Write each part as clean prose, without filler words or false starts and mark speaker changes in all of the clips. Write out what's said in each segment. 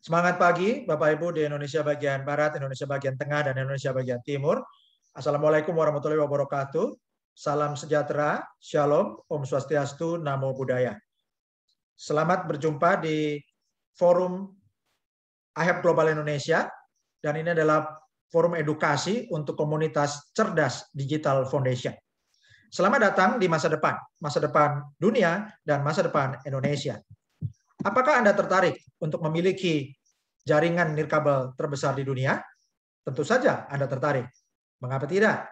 Speaker 1: Semangat pagi, Bapak Ibu di Indonesia bagian Barat, Indonesia bagian Tengah, dan Indonesia bagian Timur. Assalamualaikum warahmatullahi wabarakatuh. Salam sejahtera, Shalom, Om Swastiastu, Namo Buddhaya. Selamat berjumpa di forum IHEP Global Indonesia, dan ini adalah forum edukasi untuk komunitas cerdas digital foundation. Selamat datang di masa depan dunia dan masa depan Indonesia. Apakah Anda tertarik untuk memiliki jaringan nirkabel terbesar di dunia? Tentu saja Anda tertarik. Mengapa tidak?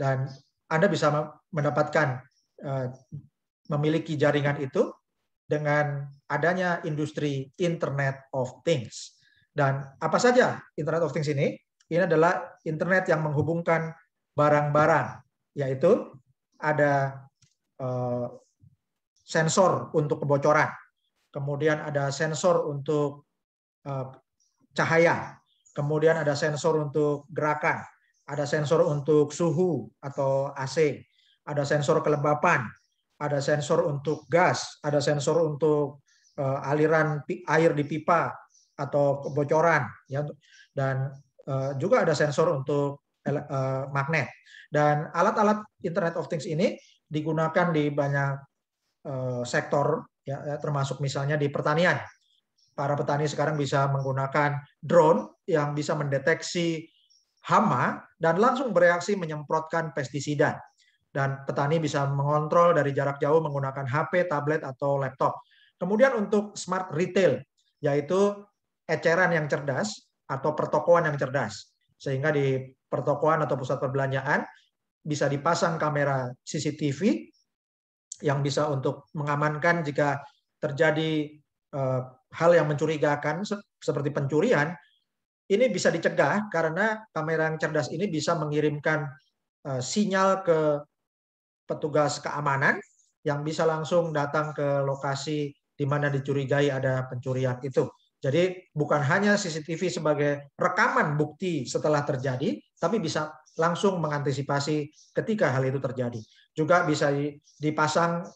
Speaker 1: Dan Anda bisa mendapatkan memiliki jaringan itu dengan adanya industri Internet of Things. Dan apa saja Internet of Things ini? Ini adalah internet yang menghubungkan barang-barang, yaitu ada sensor untuk kebocoran, kemudian ada sensor untuk cahaya, kemudian ada sensor untuk gerakan, ada sensor untuk suhu atau AC, ada sensor kelembapan, ada sensor untuk gas, ada sensor untuk aliran air di pipa atau kebocoran, ya, dan juga ada sensor untuk magnet. Dan alat-alat Internet of Things ini digunakan di banyak sektor, ya, termasuk misalnya di pertanian. Para petani sekarang bisa menggunakan drone yang bisa mendeteksi hama dan langsung bereaksi menyemprotkan pestisida. Dan petani bisa mengontrol dari jarak jauh menggunakan HP, tablet, atau laptop. Kemudian untuk smart retail, yaitu eceran yang cerdas atau pertokoan yang cerdas. Sehingga di pertokoan atau pusat perbelanjaan bisa dipasang kamera CCTV yang bisa untuk mengamankan jika terjadi hal yang mencurigakan seperti pencurian. Ini bisa dicegah karena kamera yang cerdas ini bisa mengirimkan sinyal ke petugas keamanan yang bisa langsung datang ke lokasi di mana dicurigai ada pencurian itu. Jadi bukan hanya CCTV sebagai rekaman bukti setelah terjadi, tapi bisa langsung mengantisipasi ketika hal itu terjadi. Juga bisa dipasang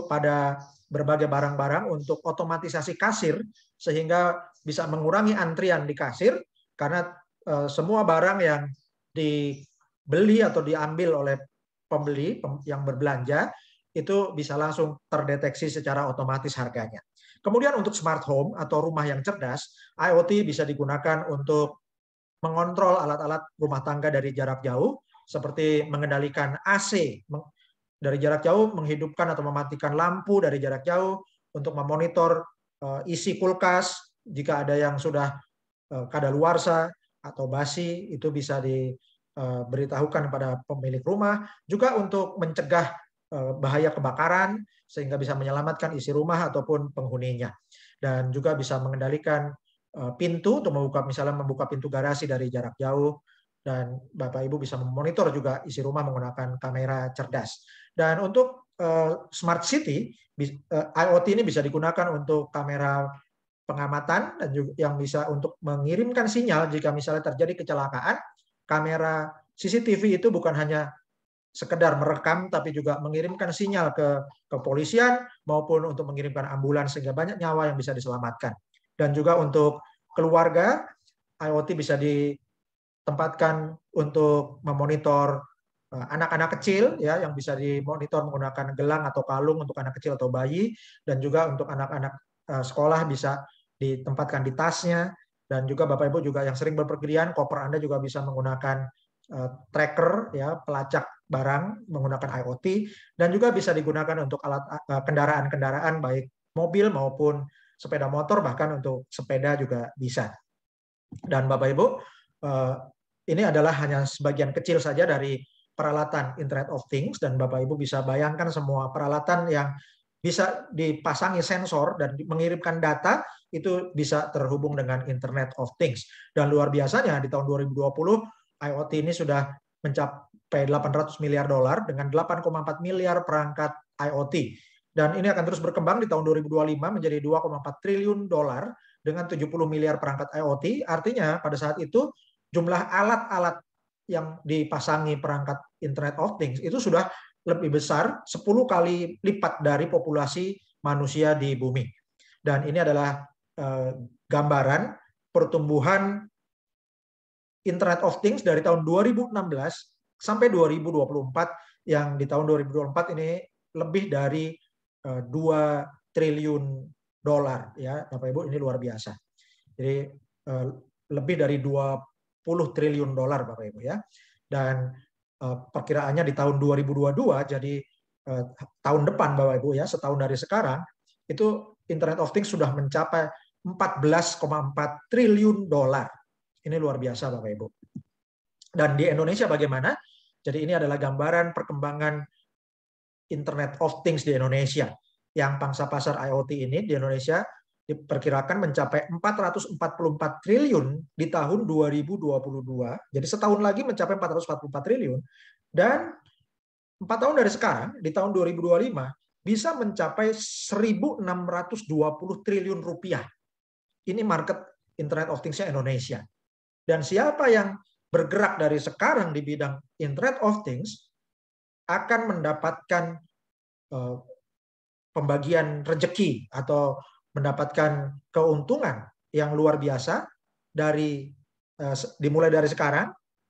Speaker 1: pada berbagai barang-barang untuk otomatisasi kasir, sehingga bisa mengurangi antrian di kasir, karena semua barang yang dibeli atau diambil oleh pembeli yang berbelanja itu bisa langsung terdeteksi secara otomatis harganya. Kemudian untuk smart home atau rumah yang cerdas, IoT bisa digunakan untuk mengontrol alat-alat rumah tangga dari jarak jauh, seperti mengendalikan AC dari jarak jauh, menghidupkan atau mematikan lampu dari jarak jauh, untuk memonitor isi kulkas jika ada yang sudah kadaluarsa atau basi, itu bisa diberitahukan kepada pemilik rumah. Juga untuk mencegah bahaya kebakaran, sehingga bisa menyelamatkan isi rumah ataupun penghuninya. Dan juga bisa mengendalikan pintu untuk membuka pintu garasi dari jarak jauh. Dan Bapak Ibu bisa memonitor juga isi rumah menggunakan kamera cerdas. Dan untuk smart city, IoT ini bisa digunakan untuk kamera pengamatan dan juga yang bisa untuk mengirimkan sinyal jika misalnya terjadi kecelakaan. Kamera CCTV itu bukan hanya sekedar merekam, tapi juga mengirimkan sinyal ke kepolisian maupun untuk mengirimkan ambulans, sehingga banyak nyawa yang bisa diselamatkan. Dan juga untuk keluarga, IoT bisa ditempatkan untuk memonitor anak-anak kecil, ya, yang bisa dimonitor menggunakan gelang atau kalung untuk anak kecil atau bayi, dan juga untuk anak-anak sekolah bisa ditempatkan di tasnya. Dan juga Bapak Ibu juga yang sering berpergian, koper Anda juga bisa menggunakan tracker, ya, pelacak barang menggunakan IoT, dan juga bisa digunakan untuk alat kendaraan-kendaraan baik mobil maupun sepeda motor, bahkan untuk sepeda juga bisa. Dan Bapak Ibu, ini adalah hanya sebagian kecil saja dari peralatan Internet of Things, dan Bapak Ibu bisa bayangkan semua peralatan yang bisa dipasangi sensor dan mengirimkan data itu bisa terhubung dengan Internet of Things. Dan luar biasanya di tahun 2020 IoT ini sudah mencapai $800 miliar dengan 8,4 miliar perangkat IoT. Dan ini akan terus berkembang di tahun 2025 menjadi $2,4 triliun dengan 70 miliar perangkat IoT. Artinya pada saat itu jumlah alat-alat yang dipasangi perangkat Internet of Things itu sudah lebih besar 10 kali lipat dari populasi manusia di bumi. Dan ini adalah gambaran pertumbuhan Internet of Things dari tahun 2016 sampai 2024, yang di tahun 2024 ini lebih dari 2 triliun dolar, ya Bapak Ibu, ini luar biasa. Jadi lebih dari 20 triliun dolar Bapak Ibu ya. Dan perkiraannya di tahun 2022, jadi tahun depan Bapak Ibu ya, setahun dari sekarang, itu Internet of Things sudah mencapai 14,4 triliun dolar. Ini luar biasa Bapak Ibu. Dan di Indonesia bagaimana? Jadi ini adalah gambaran perkembangan Internet of Things di Indonesia. Yang pangsa pasar IoT ini di Indonesia diperkirakan mencapai 444 triliun di tahun 2022. Jadi setahun lagi mencapai 444 triliun. Dan 4 tahun dari sekarang, di tahun 2025, bisa mencapai 1.620 triliun rupiah. Ini market Internet of Things-nya Indonesia. Dan siapa yang bergerak dari sekarang di bidang Internet of Things akan mendapatkan pembagian rezeki atau mendapatkan keuntungan yang luar biasa dimulai dari sekarang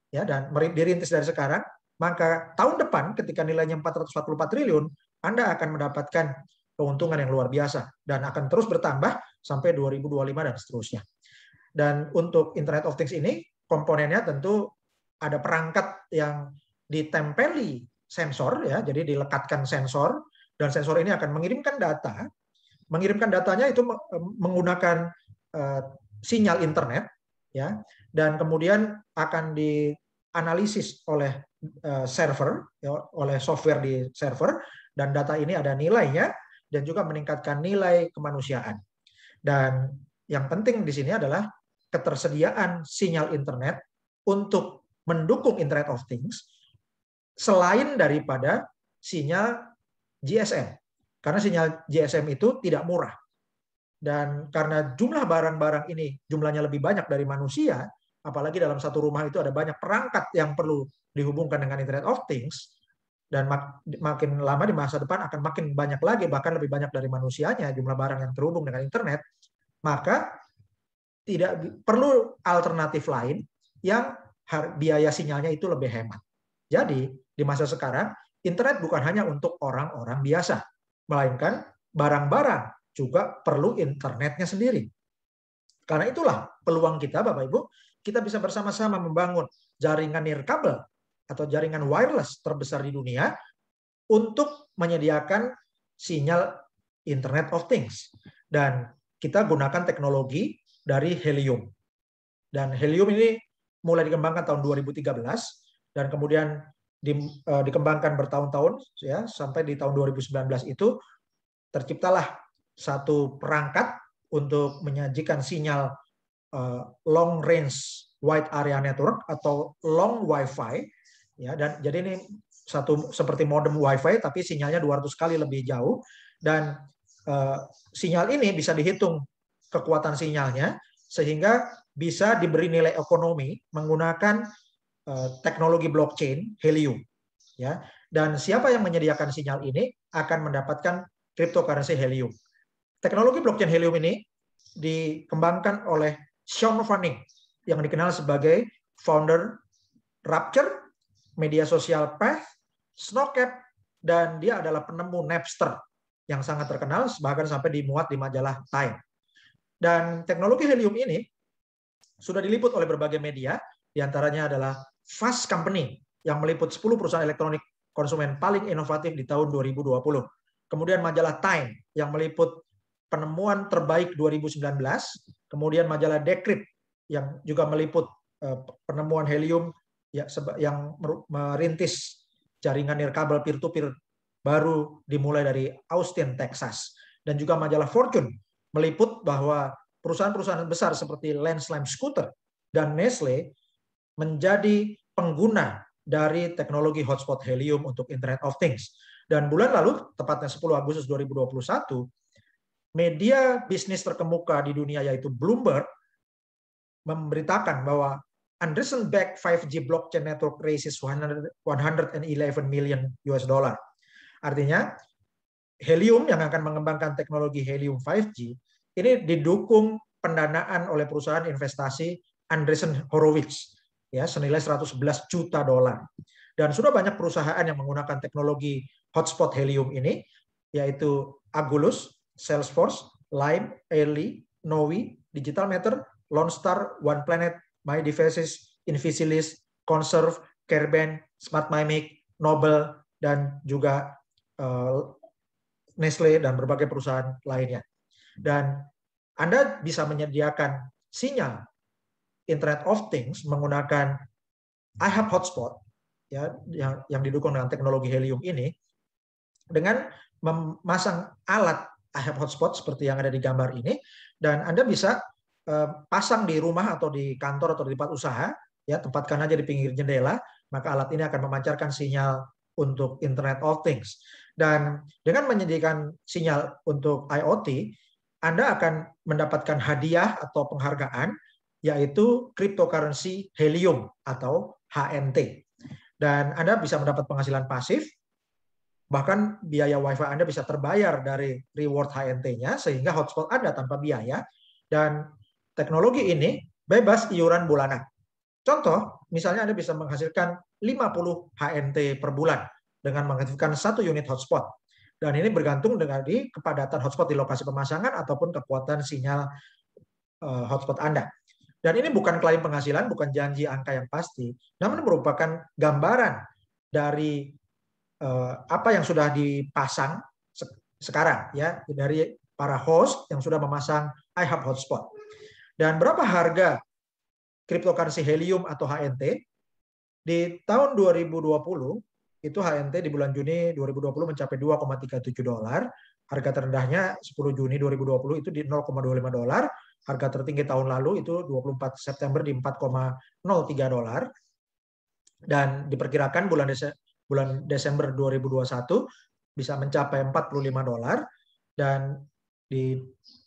Speaker 1: ya, dan dirintis dari sekarang. Maka tahun depan ketika nilainya 444 triliun, Anda akan mendapatkan keuntungan yang luar biasa dan akan terus bertambah sampai 2025 dan seterusnya. Dan untuk Internet of Things ini komponennya tentu ada perangkat yang ditempeli sensor ya, jadi dilekatkan sensor, dan sensor ini akan mengirimkan data. Mengirimkan datanya itu menggunakan sinyal internet ya, dan kemudian akan dianalisis oleh server ya, oleh software di server, dan data ini ada nilainya dan juga meningkatkan nilai kemanusiaan. Dan yang penting di sini adalah ketersediaan sinyal internet untuk mendukung Internet of Things selain daripada sinyal GSM. Karena sinyal GSM itu tidak murah. Dan karena jumlah barang-barang ini jumlahnya lebih banyak dari manusia, apalagi dalam satu rumah itu ada banyak perangkat yang perlu dihubungkan dengan Internet of Things, dan makin lama di masa depan akan makin banyak lagi, bahkan lebih banyak dari manusianya jumlah barang yang terhubung dengan internet, maka tidak perlu alternatif lain yang biaya sinyalnya itu lebih hemat. Jadi di masa sekarang internet bukan hanya untuk orang-orang biasa, melainkan barang-barang juga perlu internetnya sendiri. Karena itulah peluang kita Bapak Ibu, kita bisa bersama-sama membangun jaringan nirkabel atau jaringan wireless terbesar di dunia untuk menyediakan sinyal Internet of Things. Dan kita gunakan teknologi dari helium. Dan helium ini mulai dikembangkan tahun 2013 dan kemudian dikembangkan bertahun-tahun ya, sampai di tahun 2019 itu terciptalah satu perangkat untuk menyajikan sinyal long range wide area network atau long Wi-Fi ya, dan jadi ini satu seperti modem Wi-Fi tapi sinyalnya 200 kali lebih jauh, dan sinyal ini bisa dihitung kekuatan sinyalnya sehingga bisa diberi nilai ekonomi menggunakan teknologi blockchain helium ya. Dan siapa yang menyediakan sinyal ini akan mendapatkan cryptocurrency helium. Teknologi blockchain helium ini dikembangkan oleh Sean Fanning yang dikenal sebagai founder Rapture, media sosial Path, Snowcap, dan dia adalah penemu Napster yang sangat terkenal, bahkan sampai dimuat di majalah Time. Dan teknologi helium ini sudah diliput oleh berbagai media, diantaranya adalah Fast Company yang meliput 10 perusahaan elektronik konsumen paling inovatif di tahun 2020. Kemudian majalah Time yang meliput penemuan terbaik 2019. Kemudian majalah Decrypt yang juga meliput penemuan helium yang merintis jaringan nirkabel peer-to-peer baru dimulai dari Austin, Texas. Dan juga majalah Fortune meliput bahwa perusahaan-perusahaan besar seperti Lance Lime Scooter dan Nestle menjadi pengguna dari teknologi hotspot helium untuk Internet of Things. Dan bulan lalu, tepatnya 10 Agustus 2021, media bisnis terkemuka di dunia yaitu Bloomberg memberitakan bahwa Anderson-backed 5G blockchain network raises 111 million US dollar. Artinya, Helium yang akan mengembangkan teknologi helium 5G ini didukung pendanaan oleh perusahaan investasi Andreessen Horowitz ya senilai 111 juta dolar. Dan sudah banyak perusahaan yang menggunakan teknologi hotspot helium ini, yaitu Agulus, Salesforce, Lime, Airly, Novi, Digital Matter, Lone Star, One Planet, My Devices, Invisilis, Conserve, Careband, Smart Mimic, Nobel, dan juga Nestle dan berbagai perusahaan lainnya. Dan Anda bisa menyediakan sinyal Internet of Things menggunakan iHub Hotspot ya yang didukung dengan teknologi helium ini dengan memasang alat iHub Hotspot seperti yang ada di gambar ini, dan Anda bisa pasang di rumah atau di kantor atau di tempat usaha ya, tempatkan aja di pinggir jendela, maka alat ini akan memancarkan sinyal untuk Internet of Things. Dan dengan menyediakan sinyal untuk IoT, Anda akan mendapatkan hadiah atau penghargaan yaitu cryptocurrency helium atau HNT. Dan Anda bisa mendapat penghasilan pasif, bahkan biaya WiFi Anda bisa terbayar dari reward HNT-nya sehingga hotspot Anda tanpa biaya, dan teknologi ini bebas iuran bulanan. Contoh, misalnya Anda bisa menghasilkan 50 HNT per bulan dengan mengaktifkan 1 unit hotspot. Dan ini bergantung dengan kepadatan hotspot di lokasi pemasangan ataupun kekuatan sinyal hotspot Anda. Dan ini bukan klaim penghasilan, bukan janji angka yang pasti, namun merupakan gambaran dari apa yang sudah dipasang sekarang ya dari para host yang sudah memasang iHub Hotspot. Dan berapa harga cryptocurrency helium atau HNT? Di tahun 2020 itu HNT di bulan Juni 2020 mencapai 2,37 dolar. Harga terendahnya 10 Juni 2020 itu di 0,25 dolar. Harga tertinggi tahun lalu itu 24 September di 4,03 dolar. Dan diperkirakan bulan Desember 2021 bisa mencapai 45 dolar. Dan di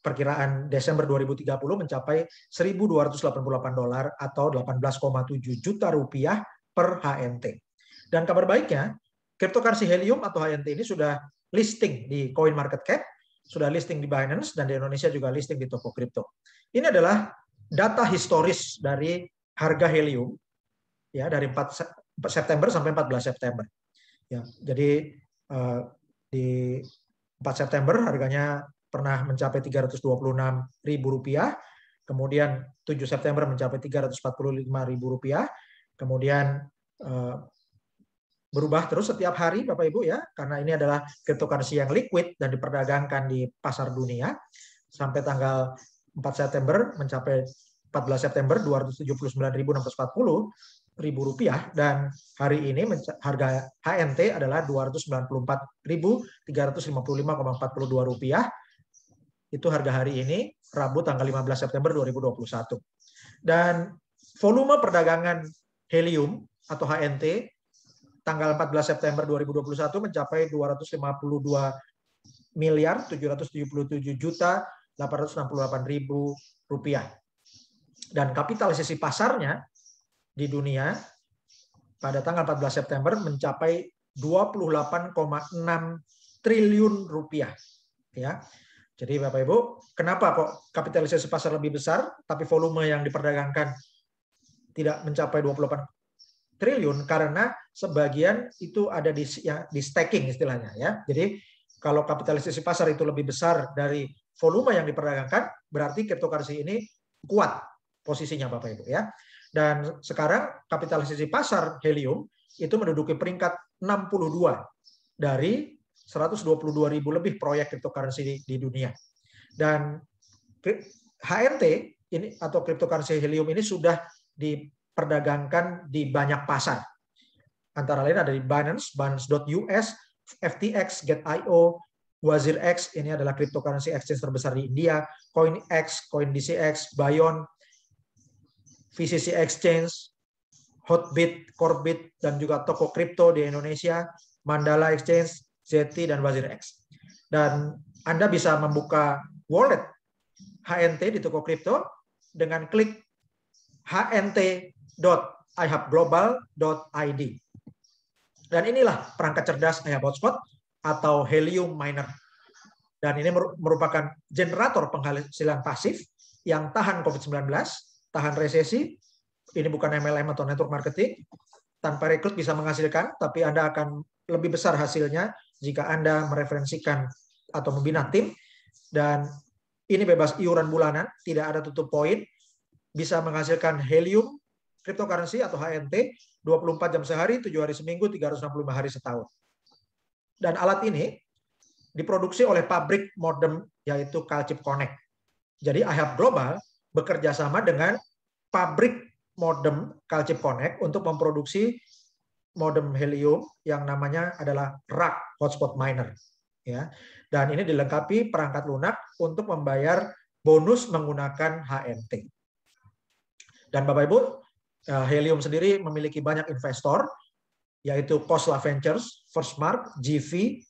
Speaker 1: perkiraan Desember 2030 mencapai 1.288 dolar atau 18,7 juta rupiah per HNT. Dan kabar baiknya, cryptocurrency helium atau HNT ini sudah listing di CoinMarketCap, sudah listing di Binance, dan di Indonesia juga listing di toko kripto. Ini adalah data historis dari harga helium ya dari 4 September sampai 14 September. Ya, jadi di 4 September harganya pernah mencapai Rp326.000, kemudian 7 September mencapai Rp345.000, kemudian berubah terus setiap hari Bapak Ibu ya, karena ini adalah cryptocurrency yang liquid dan diperdagangkan di pasar dunia. Sampai tanggal 4 September mencapai 14 September Rp279.640 dan hari ini harga HNT adalah Rp294.355,42. Itu harga hari ini Rabu tanggal 15 September 2021. Dan volume perdagangan helium atau HNT tanggal 14 September 2021 mencapai Rp252.777.868.000. Dan kapitalisasi pasarnya di dunia pada tanggal 14 September mencapai 28,6 triliun rupiah. Ya. Jadi Bapak Ibu, kenapa kok kapitalisasi pasar lebih besar tapi volume yang diperdagangkan tidak mencapai 28 triliun? Karena sebagian itu ada di staking istilahnya ya. Jadi kalau kapitalisasi pasar itu lebih besar dari volume yang diperdagangkan, berarti cryptocurrency ini kuat posisinya Bapak Ibu ya. Dan sekarang kapitalisasi pasar helium itu menduduki peringkat 62 dari 122.000 lebih proyek cryptocurrency di dunia. Dan HNT ini atau cryptocurrency helium ini sudah diperdagangkan di banyak pasar. Antara lain ada di Binance, Binance.us, FTX, Get.io, WazirX, ini adalah cryptocurrency exchange terbesar di India, CoinX, CoinDCX, Bayon, VCC Exchange, Hotbit, Corebit, dan juga toko kripto di Indonesia, Mandala Exchange, Zeti, dan WazirX. Dan Anda bisa membuka wallet HNT di toko kripto dengan klik hnt.ihubglobal.id. Dan inilah perangkat cerdas iHub Hotspot atau Helium Miner. Dan ini merupakan generator penghasilan pasif yang tahan COVID-19, tahan resesi. Ini bukan MLM atau network marketing. Tanpa rekrut bisa menghasilkan, tapi Anda akan lebih besar hasilnya jika Anda mereferensikan atau membina tim. Dan ini bebas iuran bulanan, tidak ada tutup poin, bisa menghasilkan helium, cryptocurrency atau HNT, 24 jam sehari, 7 hari seminggu, 365 hari setahun. Dan alat ini diproduksi oleh pabrik modem yaitu Calchip Connect. Jadi iHub Global bekerja sama dengan pabrik modem Calchip Connect untuk memproduksi modem helium yang namanya adalah RAK Hotspot Miner. Ya. Dan ini dilengkapi perangkat lunak untuk membayar bonus menggunakan HNT. Dan Bapak Ibu, Helium sendiri memiliki banyak investor, yaitu Khosla Ventures, Firstmark, GV,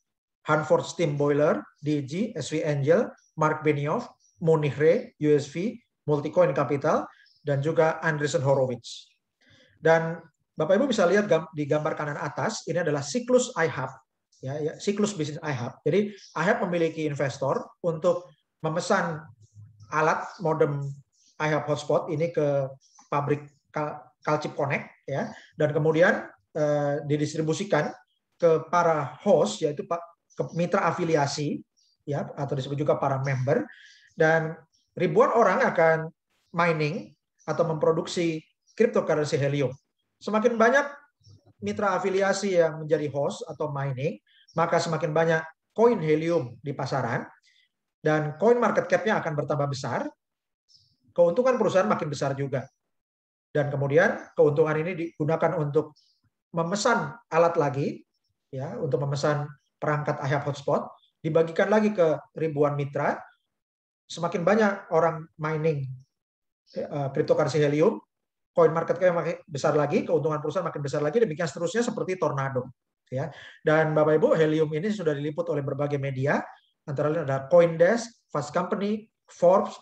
Speaker 1: Hanford Steam Boiler, DG, SV Angel, Mark Benioff, Munich Re, USV, Multicoin Capital, dan juga Andreessen Horowitz. Dan Bapak Ibu bisa lihat di gambar kanan atas, ini adalah siklus iHub, ya, siklus bisnis iHub. Jadi iHub memiliki investor untuk memesan alat modem iHub Hotspot ini ke pabrik Calchip Connect, ya, dan kemudian didistribusikan ke para host, yaitu ke mitra afiliasi, ya, atau disebut juga para member, dan ribuan orang akan mining atau memproduksi cryptocurrency helium. Semakin banyak mitra afiliasi yang menjadi host atau mining, maka semakin banyak koin helium di pasaran, dan koin market cap-nya akan bertambah besar, keuntungan perusahaan makin besar juga. Dan kemudian keuntungan ini digunakan untuk memesan alat lagi, ya, untuk memesan perangkat iHub Hotspot, dibagikan lagi ke ribuan mitra. Semakin banyak orang mining cryptocurrency helium, koin market cap makin besar lagi, keuntungan perusahaan makin besar lagi, demikian seterusnya seperti tornado. Ya. Dan Bapak Ibu, helium ini sudah diliput oleh berbagai media, antara lain ada CoinDesk, Fast Company, Forbes,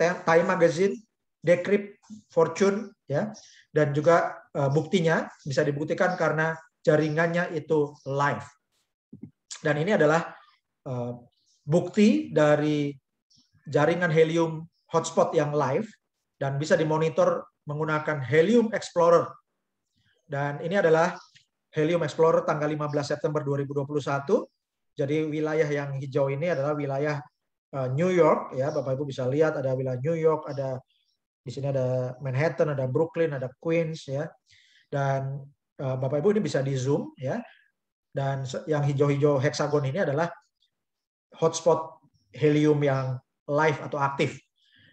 Speaker 1: Time Magazine, Decrypt, Fortune, ya, dan juga buktinya bisa dibuktikan karena jaringannya itu live. Dan ini adalah bukti dari jaringan helium hotspot yang live dan bisa dimonitor menggunakan Helium Explorer. Dan ini adalah Helium Explorer tanggal 15 September 2021. Jadi wilayah yang hijau ini adalah wilayah New York, ya, Bapak Ibu bisa lihat ada wilayah New York, ada di sini ada Manhattan, ada Brooklyn, ada Queens, ya. Dan Bapak Ibu ini bisa di zoom, ya. Dan yang hijau-hijau heksagon ini adalah hotspot helium yang live atau aktif.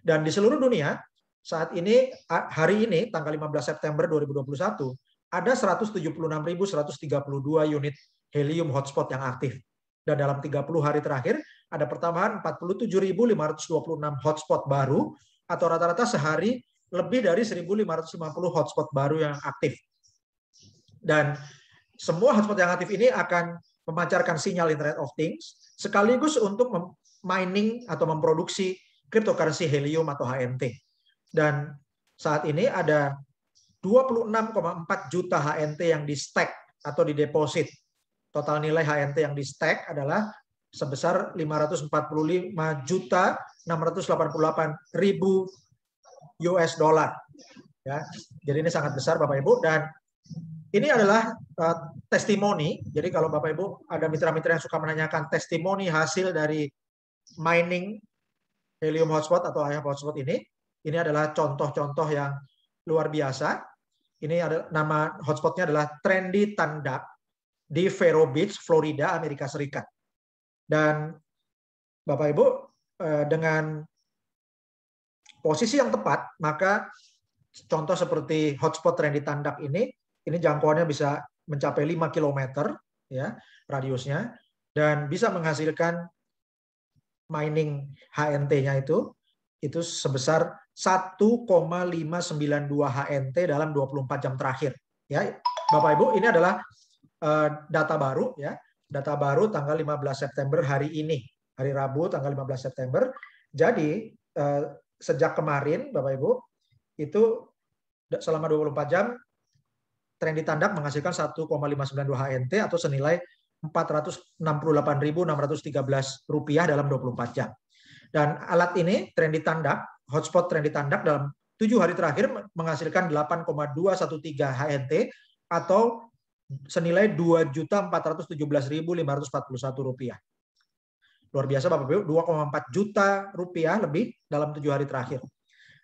Speaker 1: Dan di seluruh dunia saat ini, hari ini tanggal 15 September 2021, ada 176.132 unit helium hotspot yang aktif. Dan dalam 30 hari terakhir ada pertambahan 47.526 hotspot baru, atau rata-rata sehari lebih dari 1.550 hotspot baru yang aktif. Dan semua hotspot yang aktif ini akan memancarkan sinyal Internet of Things sekaligus untuk mining atau memproduksi cryptocurrency helium atau HNT. Dan saat ini ada 26,4 juta HNT yang di-stack atau di-deposit. Total nilai HNT yang di-stack adalah sebesar 545.688.000 US dollar. Ya, jadi ini sangat besar Bapak Ibu, dan ini adalah testimoni. Jadi kalau Bapak Ibu ada mitra-mitra yang suka menanyakan testimoni hasil dari mining helium hotspot atau iHub hotspot ini adalah contoh-contoh yang luar biasa. Ini ada nama hotspotnya adalah Trendy Tandak di Vero Beach, Florida, Amerika Serikat. Dan Bapak Ibu, dengan posisi yang tepat, maka contoh seperti hotspot Trendy Tandak ini jangkauannya bisa mencapai 5 km, ya, radiusnya, dan bisa menghasilkan mining HNT-nya itu sebesar 1,592 HNT dalam 24 jam terakhir. Ya, Bapak Ibu, ini adalah data baru, ya, data baru tanggal 15 September hari ini, hari Rabu tanggal 15 September. Jadi sejak kemarin Bapak Ibu itu selama 24 jam Trendy Tandak menghasilkan 1,592 HNT atau senilai Rp468.613 dalam 24 jam. Dan alat ini Trendy Tandak, hotspot Trendy Tandak dalam 7 hari terakhir menghasilkan 8,213 HNT atau senilai Rp2.417.541. Luar biasa Bapak Ibu, 2,4 juta rupiah lebih dalam 7 hari terakhir.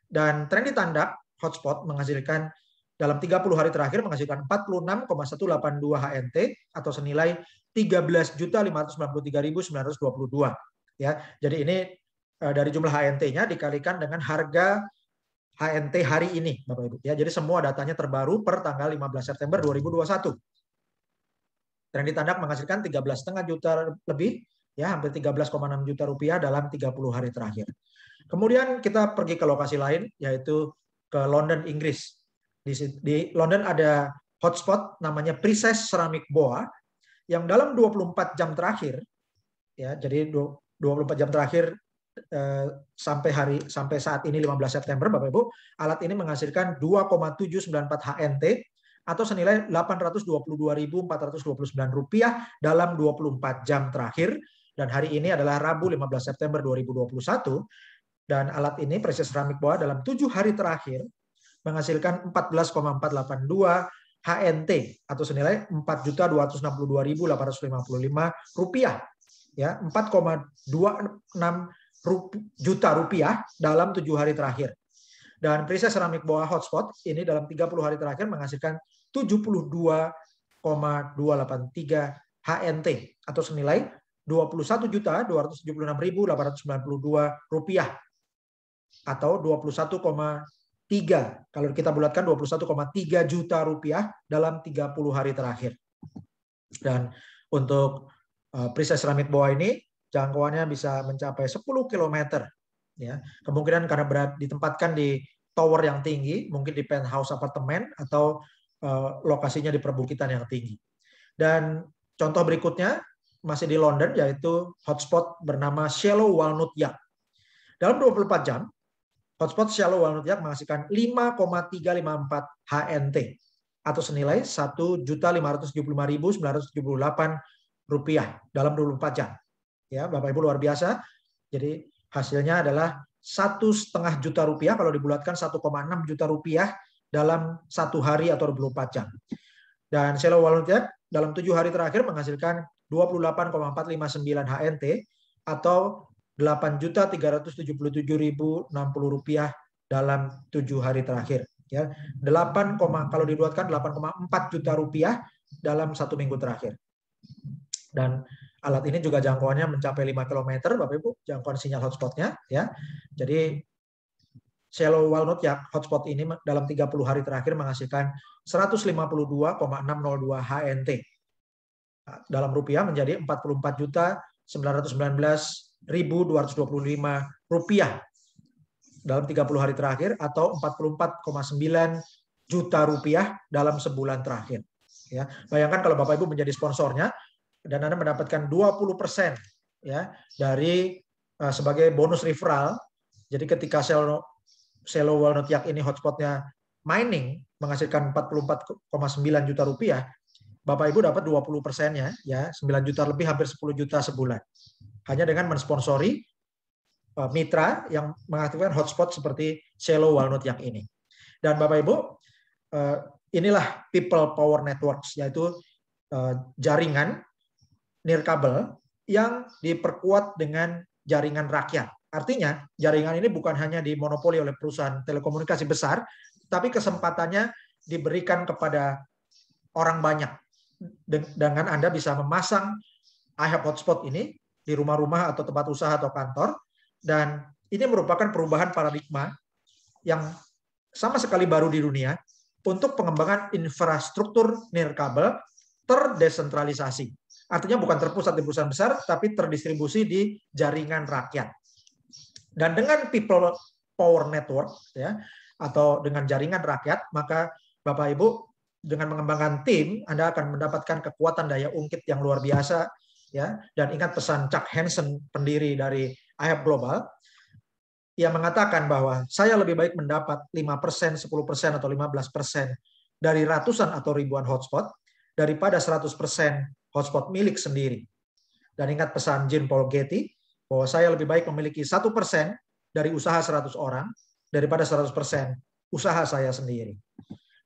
Speaker 1: Dan Trendy Tandak hotspot menghasilkan dalam 30 hari terakhir menghasilkan 46,182 HNT atau senilai Rp13.593.922. Ya, jadi ini dari jumlah HNT-nya dikalikan dengan harga HNT hari ini, Bapak Ibu. Ya, jadi semua datanya terbaru per tanggal 15 September 2021. Trendy Tandak menghasilkan 13,5 juta lebih, ya hampir 13,6 juta rupiah dalam 30 hari terakhir. Kemudian kita pergi ke lokasi lain, yaitu ke London, Inggris. Di London ada hotspot namanya Princess Ceramic Boa yang dalam 24 jam terakhir, ya, jadi 24 jam terakhir sampai saat ini 15 September, Bapak Ibu, alat ini menghasilkan 2,794 HNT atau senilai Rp822.429 dalam 24 jam terakhir. Dan hari ini adalah Rabu 15 September 2021. Dan alat ini, Princess Ceramic Boa, dalam 7 hari terakhir menghasilkan 14,482 HNT atau senilai Rp4.262.855. Ya, 4,26 juta rupiah dalam 7 hari terakhir. Dan Princess Ceramic Boa Hotspot ini dalam 30 hari terakhir menghasilkan 72,283 HNT atau senilai Rp21.276.892 rupiah atau 21,3, kalau kita bulatkan 21,3 juta rupiah dalam 30 hari terakhir. Dan untuk Princess Ceramic Boa ini jangkauannya bisa mencapai 10 km. Ya, kemungkinan karena ditempatkan di tower yang tinggi, mungkin di penthouse apartemen atau lokasinya di perbukitan yang tinggi. Dan contoh berikutnya masih di London, yaitu hotspot bernama Shallow Walnut Yacht. Dalam 24 jam, hotspot Shallow Walnut Yacht menghasilkan 5,354 HNT atau senilai Rp1.575.978 dalam 24 jam. Ya, Bapak Ibu, luar biasa. Jadi hasilnya adalah 1,5 juta rupiah, kalau dibulatkan 1,6 juta rupiah dalam 1 hari atau 24 jam. Dan Shallow Walnut Yacht dalam 7 hari terakhir menghasilkan 28,459 HNT atau Rp8.377.060 dalam 7 hari terakhir. Ya, 8, kalau dibulatkan 8,4 juta rupiah dalam 1 minggu terakhir. Dan alat ini juga jangkauannya mencapai 5 km, Bapak Ibu, jangkauan sinyal hotspotnya. Ya, jadi Shallow Walnut Yacht hotspot ini dalam 30 hari terakhir menghasilkan 152,602 HNT. Dalam rupiah menjadi Rp44.919.225 dalam 30 hari terakhir atau 44,9 juta rupiah dalam sebulan terakhir. Ya, bayangkan kalau Bapak Ibu menjadi sponsornya dan Anda mendapatkan 20% ya dari sebagai bonus referral. Jadi ketika Shallow Walnut Yacht ini hotspotnya mining menghasilkan 44,9 juta rupiah, Bapak Ibu dapat 20%-nya, ya 9 juta lebih, hampir 10 juta sebulan. Hanya dengan mensponsori mitra yang mengaktifkan hotspot seperti Shallow Walnut Yacht ini. Dan Bapak Ibu, inilah People Power Networks, yaitu jaringan nirkabel yang diperkuat dengan jaringan rakyat. Artinya, jaringan ini bukan hanya dimonopoli oleh perusahaan telekomunikasi besar, tapi kesempatannya diberikan kepada orang banyak. Dengan Anda bisa memasang iHub Hotspot ini di rumah-rumah atau tempat usaha atau kantor, dan ini merupakan perubahan paradigma yang sama sekali baru di dunia untuk pengembangan infrastruktur nirkabel terdesentralisasi. Artinya bukan terpusat di perusahaan besar, tapi terdistribusi di jaringan rakyat. Dan dengan People Power Network, ya, atau dengan jaringan rakyat, maka Bapak Ibu dengan mengembangkan tim, Anda akan mendapatkan kekuatan daya ungkit yang luar biasa, ya. Dan ingat pesan Chuck Hansen, pendiri dari iHub Global, yang mengatakan bahwa saya lebih baik mendapat 5%, 10% atau 15% dari ratusan atau ribuan hotspot daripada 100% hotspot milik sendiri. Dan ingat pesan Jean Paul Getty, bahwa saya lebih baik memiliki 1% dari usaha 100 orang daripada 100% usaha saya sendiri.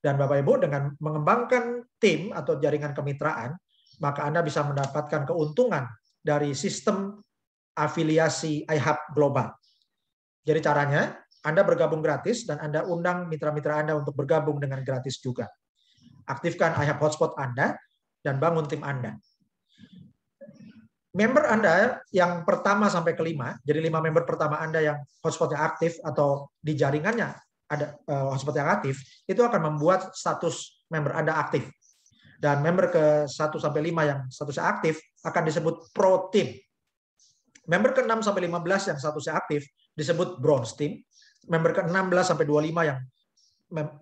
Speaker 1: Dan Bapak Ibu, dengan mengembangkan tim atau jaringan kemitraan, maka Anda bisa mendapatkan keuntungan dari sistem afiliasi iHub Global. Jadi caranya, Anda bergabung gratis dan Anda undang mitra-mitra Anda untuk bergabung dengan gratis juga. Aktifkan iHub Hotspot Anda dan bangun tim Anda. Member Anda yang pertama sampai kelima, jadi 5 member pertama Anda yang hotspotnya aktif atau di jaringannya ada hotspot yang aktif, itu akan membuat status member Anda aktif. Dan member ke 1 sampai 5 yang statusnya aktif akan disebut Pro Team. Member ke 6 sampai 15 yang statusnya aktif disebut Bronze Team. Member ke 16 sampai 25 yang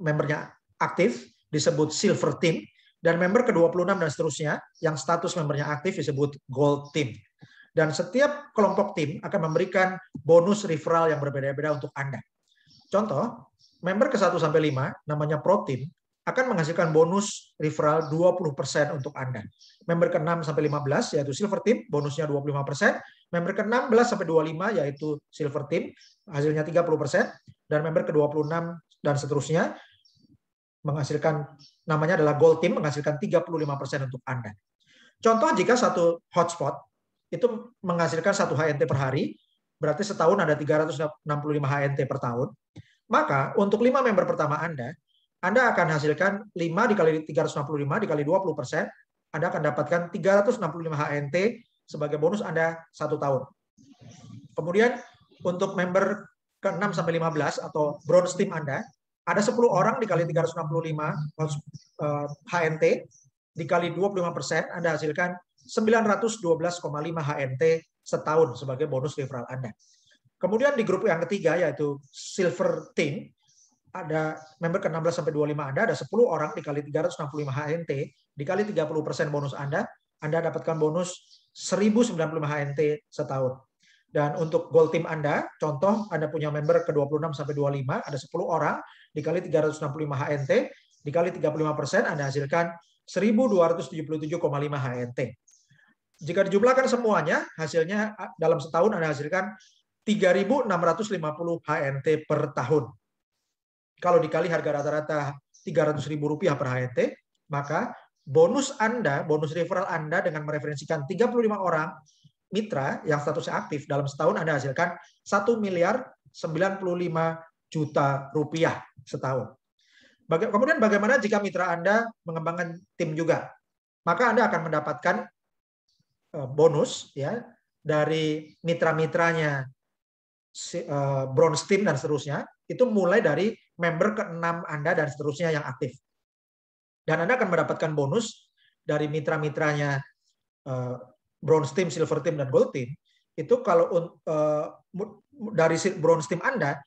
Speaker 1: membernya aktif disebut Silver Team. Dan member ke 26 dan seterusnya yang status membernya aktif disebut Gold Team. Dan setiap kelompok tim akan memberikan bonus referral yang berbeda-beda untuk Anda. Contoh, member ke 1 sampai 5 namanya Pro Team akan menghasilkan bonus referral 20% untuk Anda. Member ke 6 sampai 15 yaitu Silver Team, bonusnya 25%. Member ke 16 sampai 25 yaitu Silver Team, hasilnya 30%. Dan member ke 26 dan seterusnya menghasilkan, namanya adalah Gold Team, menghasilkan 35% untuk Anda. Contoh, jika satu hotspot itu menghasilkan 1 HNT per hari, berarti setahun ada 365 HNT per tahun, maka untuk 5 member pertama Anda akan hasilkan 5 dikali 365 dikali 20%, Anda akan dapatkan 365 HNT sebagai bonus Anda 1 tahun. Kemudian untuk member ke 6 sampai 15 atau Bronze Team Anda, ada 10 orang dikali 365 HNT dikali 25%, Anda hasilkan 912,5 HNT setahun sebagai bonus referral Anda. Kemudian di grup yang ketiga yaitu Silver Team, ada member ke 16 sampai 25 Anda, ada 10 orang dikali 365 HNT dikali 30% bonus Anda dapatkan bonus 1095 HNT setahun. Dan untuk Gold Team Anda, contoh Anda punya member ke 26 sampai 25, ada 10 orang dikali 365 HNT dikali 35%, Anda hasilkan 1277,5 HNT. Jika dijumlahkan semuanya, hasilnya dalam setahun Anda hasilkan 3.650 HNT per tahun. Kalau dikali harga rata-rata Rp300.000 per HNT, maka bonus Anda, bonus referral Anda dengan mereferensikan 35 orang mitra yang statusnya aktif dalam setahun Anda hasilkan 1.095 juta rupiah setahun. Kemudian bagaimana jika mitra Anda mengembangkan tim juga? Maka Anda akan mendapatkan bonus ya dari mitra-mitranya Bronze Team dan seterusnya, itu mulai dari member ke-6 Anda dan seterusnya yang aktif. Dan Anda akan mendapatkan bonus dari mitra-mitranya Bronze Team, Silver Team, dan Gold Team. Itu kalau dari Bronze Team Anda,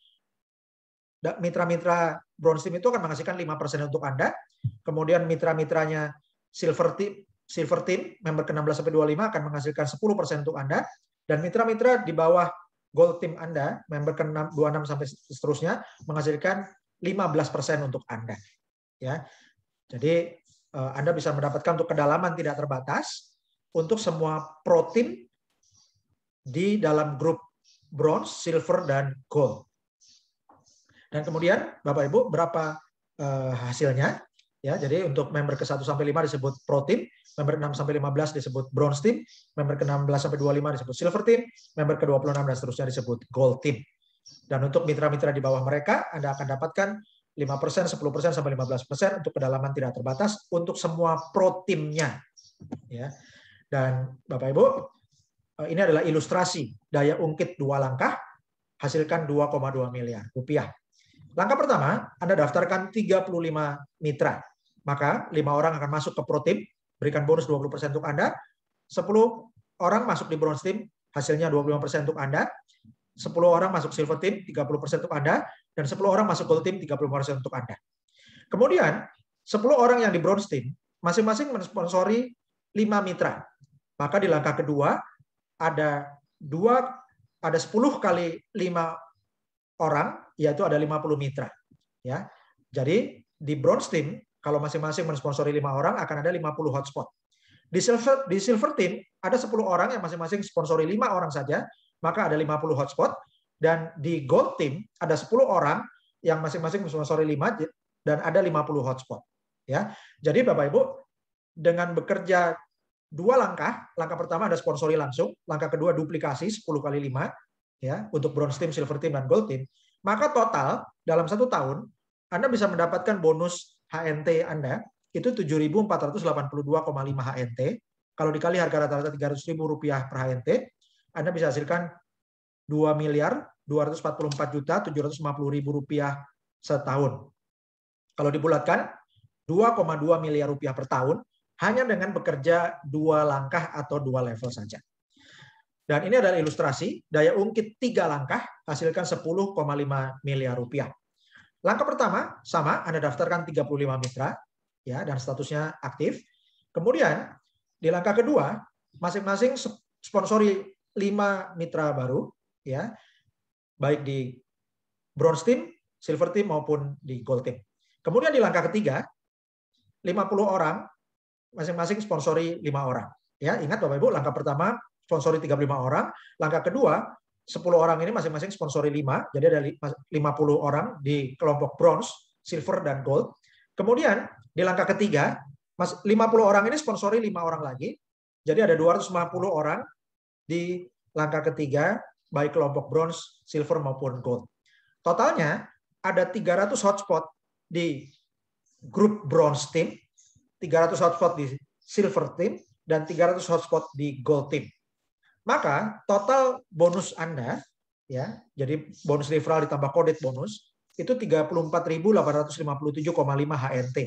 Speaker 1: mitra-mitra Bronze Team itu akan menghasilkan 5% untuk Anda. Kemudian mitra-mitranya Silver Team, member ke-16 sampai 25 akan menghasilkan 10% untuk Anda. Dan mitra-mitra di bawah Gold Team Anda, member ke-26 sampai seterusnya, menghasilkan 15% untuk Anda. Ya, jadi Anda bisa mendapatkan untuk kedalaman tidak terbatas untuk semua pro team di dalam grup Bronze, Silver, dan Gold. Dan kemudian Bapak Ibu berapa hasilnya? Ya, jadi untuk member ke 1 sampai 5 disebut Pro Team, member 6 sampai 15 disebut Bronze Team, member ke 16 sampai 25 disebut Silver Team, member ke 26 dan seterusnya disebut Gold Team. Dan untuk mitra-mitra di bawah mereka, Anda akan dapatkan 5%, 10% sampai 15% untuk kedalaman tidak terbatas untuk semua pro timnya. Ya. Dan Bapak Ibu, ini adalah ilustrasi daya ungkit 2 langkah, hasilkan 2,2 miliar rupiah. Langkah pertama, Anda daftarkan 35 mitra. Maka 5 orang akan masuk ke Pro Team, berikan bonus 20% untuk Anda. 10 orang masuk di Bronze Team, hasilnya 25% untuk Anda. 10 orang masuk Silver Team, 30% untuk Anda. Dan 10 orang masuk Gold Team, 30% untuk Anda. Kemudian, 10 orang yang di Bronze Team, masing-masing mensponsori 5 mitra. Maka di langkah kedua, ada 10 kali 5 orang, yaitu ada 50 mitra. Ya. Jadi di Bronze Team, kalau masing-masing mensponsori 5 orang, akan ada 50 hotspot. Di silver team ada 10 orang yang masing-masing sponsori 5 orang saja, maka ada 50 hotspot. Dan di gold team ada 10 orang yang masing-masing sponsori 5 dan ada 50 hotspot. Ya, jadi Bapak Ibu dengan bekerja 2 langkah, langkah pertama ada sponsori langsung, langkah kedua duplikasi 10 kali 5 ya untuk bronze team, silver team dan gold team, maka total dalam 1 tahun Anda bisa mendapatkan bonus HNT Anda itu 7.482,5 HNT. Kalau dikali harga rata-rata Rp300.000 per HNT, Anda bisa hasilkan Rp2.244.750.000 setahun. Kalau dibulatkan, Rp2,2 miliar per tahun hanya dengan bekerja 2 langkah atau 2 level saja. Dan ini adalah ilustrasi daya ungkit 3 langkah hasilkan Rp10,5 miliar. Langkah pertama sama, Anda daftarkan 35 mitra ya dan statusnya aktif. Kemudian di langkah kedua masing-masing sponsori 5 mitra baru ya, baik di bronze team, silver team maupun di gold team. Kemudian di langkah ketiga 50 orang masing-masing sponsori 5 orang. Ya, ingat Bapak Ibu, langkah pertama sponsori 35 orang, langkah kedua 10 orang ini masing-masing sponsori 5, jadi ada 50 orang di kelompok bronze, silver dan gold. Kemudian di langkah ketiga 50 orang ini sponsori 5 orang lagi. Jadi ada 250 orang di langkah ketiga baik kelompok bronze, silver maupun gold. Totalnya ada 300 hotspot di grup bronze team, 300 hotspot di silver team, dan 300 hotspot di gold team. Maka total bonus Anda, ya, jadi bonus referral ditambah kodet bonus, itu 34.857,5 HNT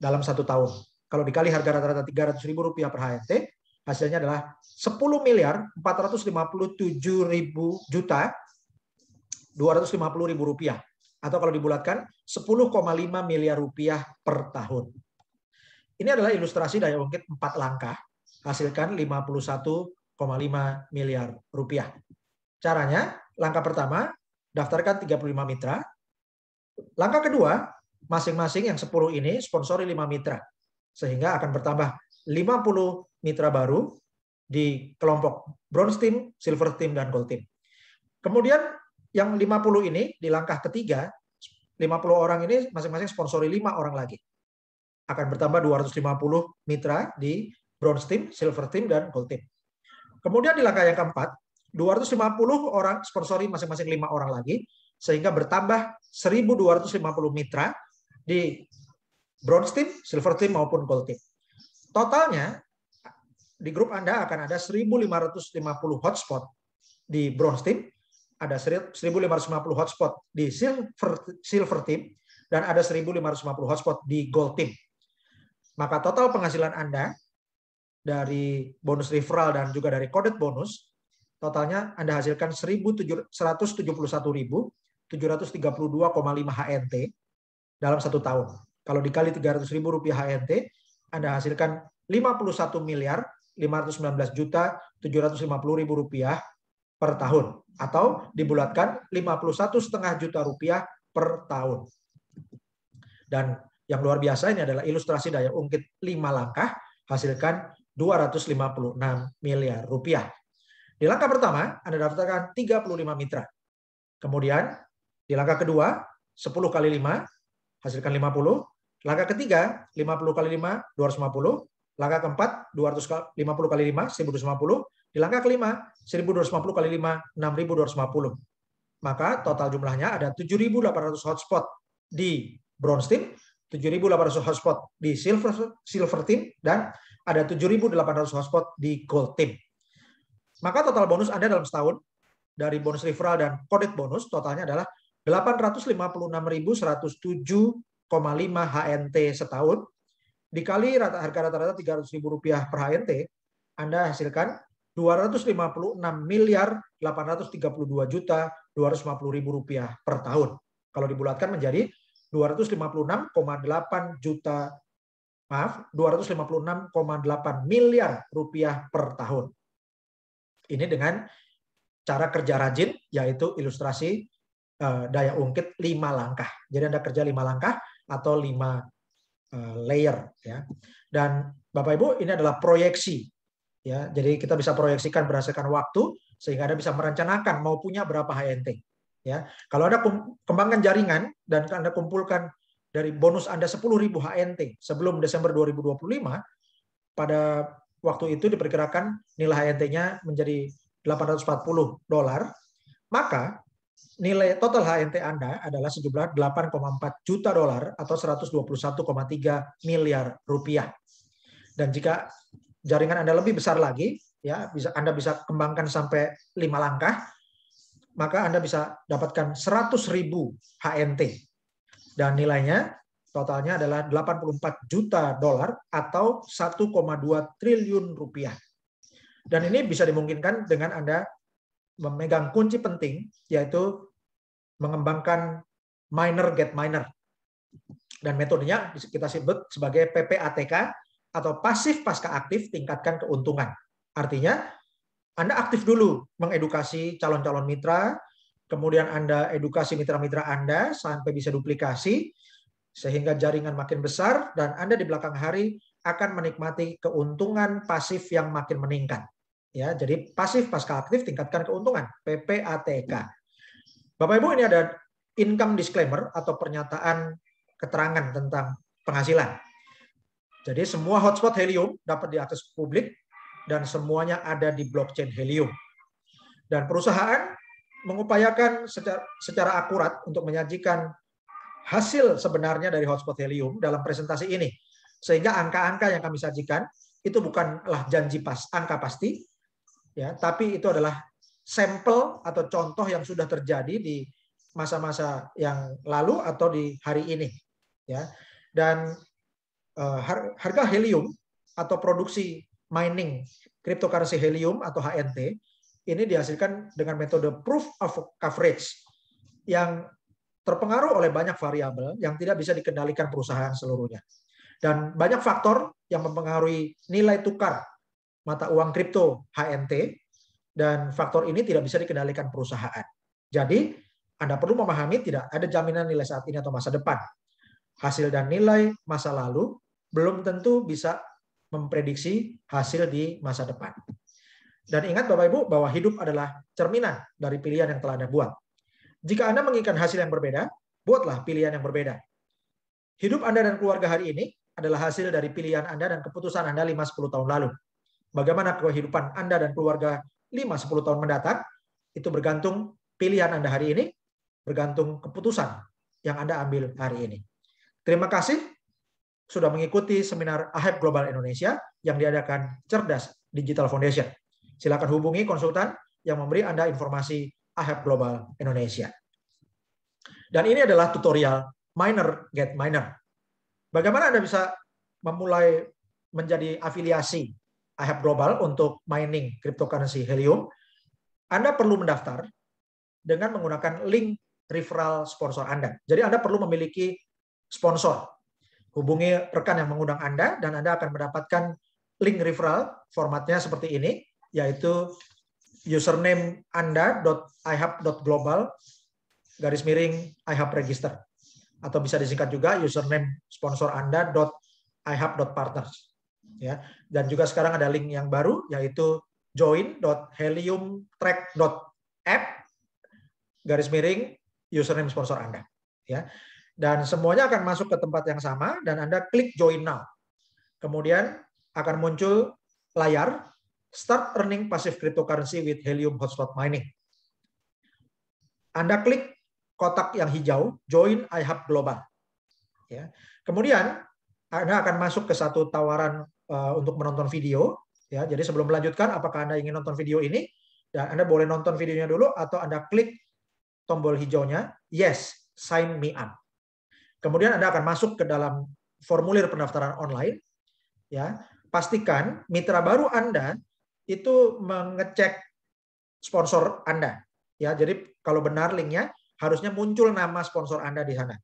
Speaker 1: dalam 1 tahun. Kalau dikali harga rata-rata Rp300.000 per HNT, hasilnya adalah Rp10.457.250.000 atau kalau dibulatkan Rp10,5 miliar per tahun. Ini adalah ilustrasi daya ungkit 4 langkah hasilkan Rp51,5 miliar. Caranya, langkah pertama daftarkan 35 mitra. Langkah kedua, masing-masing yang 10 ini sponsori 5 mitra. Sehingga akan bertambah 50 mitra baru di kelompok bronze team, silver team, dan gold team. Kemudian yang 50 ini di langkah ketiga, 50 orang ini masing-masing sponsori 5 orang lagi. Akan bertambah 250 mitra di bronze team, silver team, dan gold team. Kemudian di langkah yang keempat, 250 orang sponsori masing-masing 5 orang lagi, sehingga bertambah 1.250 mitra di bronze team, silver team, maupun gold team. Totalnya, di grup Anda akan ada 1.550 hotspot di bronze team, ada 1.550 hotspot di silver team, dan ada 1.550 hotspot di gold team. Maka total penghasilan Anda dari bonus referral dan juga dari kodet bonus, totalnya Anda hasilkan 171.732,5 HNT dalam 1 tahun. Kalau dikali Rp300.000 HNT, Anda hasilkan Rp51.519.750.000 per tahun. Atau dibulatkan Rp51,5 juta per tahun. Dan yang luar biasa ini adalah ilustrasi daya ungkit 5 langkah hasilkan Rp256 miliar. Di langkah pertama, Anda daftarkan 35 mitra. Kemudian, di langkah kedua, 10 kali 5, hasilkan 50. Langkah ketiga, 50 kali 5, 250. Langkah keempat, 250 kali 5, 1.250. Di langkah kelima, 1.250 kali 5, 6.250. Maka total jumlahnya ada 7.800 hotspot di bronze team, 7.800 hotspot di silver team, dan ada 7.800 hotspot di gold team. Maka total bonus Anda dalam setahun dari bonus referral dan kodet bonus totalnya adalah 856.107,5 HNT setahun. Dikali harga rata-rata Rp300.000 per HNT, Anda hasilkan Rp254.832.250.000 per tahun. Kalau dibulatkan menjadi 256,8 miliar rupiah per tahun. Ini dengan cara kerja rajin, yaitu ilustrasi daya ungkit 5 langkah. Jadi Anda kerja 5 langkah atau 5 layer. Ya. Dan Bapak Ibu, ini adalah proyeksi. Ya, jadi kita bisa proyeksikan berdasarkan waktu sehingga Anda bisa merencanakan mau punya berapa HNT. Ya, kalau Anda kembangkan jaringan dan Anda kumpulkan dari bonus Anda 10.000 HNT sebelum Desember 2025, pada waktu itu diperkirakan nilai HNT-nya menjadi $840, maka nilai total HNT Anda adalah sejumlah $8,4 juta atau 121,3 miliar rupiah. Dan jika jaringan Anda lebih besar lagi, ya, Anda bisa kembangkan sampai 5 langkah, maka Anda bisa dapatkan 100.000 HNT. Dan nilainya totalnya adalah $84 juta atau 1,2 triliun rupiah. Dan ini bisa dimungkinkan dengan Anda memegang kunci penting, yaitu mengembangkan miner get miner. Dan metodenya kita sebut sebagai PPATK, atau pasif pasca aktif tingkatkan keuntungan. Artinya, Anda aktif dulu mengedukasi calon-calon mitra, kemudian Anda edukasi mitra-mitra Anda sampai bisa duplikasi, sehingga jaringan makin besar, dan Anda di belakang hari akan menikmati keuntungan pasif yang makin meningkat. Ya, jadi pasif pasca aktif tingkatkan keuntungan, PPATK. Bapak Ibu, ini ada income disclaimer atau pernyataan keterangan tentang penghasilan. Jadi semua hotspot Helium dapat diakses publik dan semuanya ada di blockchain Helium. Dan perusahaan mengupayakan secara akurat untuk menyajikan hasil sebenarnya dari hotspot Helium dalam presentasi ini. Sehingga angka-angka yang kami sajikan itu bukanlah janji angka pasti, ya, tapi itu adalah sampel atau contoh yang sudah terjadi di masa-masa yang lalu atau di hari ini. Ya. Dan harga helium atau produksi mining cryptocurrency helium atau HNT ini dihasilkan dengan metode proof of coverage yang terpengaruh oleh banyak variabel yang tidak bisa dikendalikan perusahaan seluruhnya. Dan banyak faktor yang mempengaruhi nilai tukar mata uang kripto HNT, dan faktor ini tidak bisa dikendalikan perusahaan. Jadi, Anda perlu memahami tidak ada jaminan nilai saat ini atau masa depan. Hasil dan nilai masa lalu belum tentu bisa memprediksi hasil di masa depan. Dan ingat Bapak Ibu bahwa hidup adalah cerminan dari pilihan yang telah Anda buat. Jika Anda menginginkan hasil yang berbeda, buatlah pilihan yang berbeda. Hidup Anda dan keluarga hari ini adalah hasil dari pilihan Anda dan keputusan Anda 5-10 tahun lalu. Bagaimana kehidupan Anda dan keluarga 5-10 tahun mendatang, itu bergantung pilihan Anda hari ini, bergantung keputusan yang Anda ambil hari ini. Terima kasih sudah mengikuti seminar AHEP Global Indonesia yang diadakan Cerdas Digital Foundation. Silakan hubungi konsultan yang memberi Anda informasi AHEP Global Indonesia. Dan ini adalah tutorial Miner Get Miner. Bagaimana Anda bisa memulai menjadi afiliasi AHEP Global untuk mining cryptocurrency Helium? Anda perlu mendaftar dengan menggunakan link referral sponsor Anda. Jadi Anda perlu memiliki sponsor. Hubungi rekan yang mengundang Anda dan Anda akan mendapatkan link referral, formatnya seperti ini, yaitu username anda.ihap.global_ihap_register, atau bisa disingkat juga username sponsor anda.ihap.partners. Ya, dan juga sekarang ada link yang baru yaitu join.heliumtrack.app _ sponsor Anda. Ya. Dan semuanya akan masuk ke tempat yang sama dan Anda klik join now. Kemudian akan muncul layar Start Earning Passive Cryptocurrency with Helium Hotspot Mining. Anda klik kotak yang hijau, Join iHub Global. Ya. Kemudian Anda akan masuk ke satu tawaran untuk menonton video. Ya. Jadi sebelum melanjutkan, apakah Anda ingin nonton video ini? Dan Anda boleh nonton videonya dulu atau Anda klik tombol hijaunya, Yes, sign me up. Kemudian Anda akan masuk ke dalam formulir pendaftaran online. Ya. Pastikan mitra baru Anda itu mengecek sponsor Anda. Ya, jadi kalau benar linknya harusnya muncul nama sponsor Anda di sana.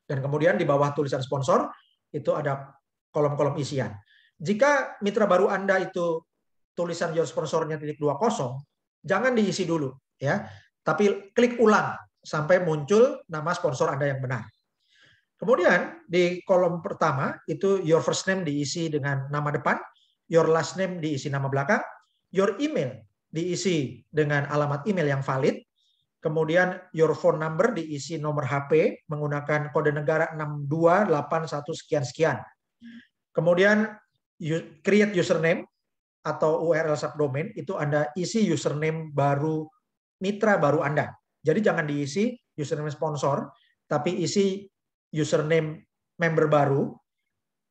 Speaker 1: Dan kemudian di bawah tulisan sponsor itu ada kolom-kolom isian. Jika mitra baru Anda itu tulisan your sponsornya .20, jangan diisi dulu, ya. Tapi klik ulang sampai muncul nama sponsor Anda yang benar. Kemudian di kolom pertama itu your first name diisi dengan nama depan, your last name diisi nama belakang, your email diisi dengan alamat email yang valid, kemudian your phone number diisi nomor HP menggunakan kode negara 6281 sekian-sekian. Kemudian create username atau URL subdomain, itu Anda isi username baru mitra baru Anda. Jadi jangan diisi username sponsor, tapi isi username member baru,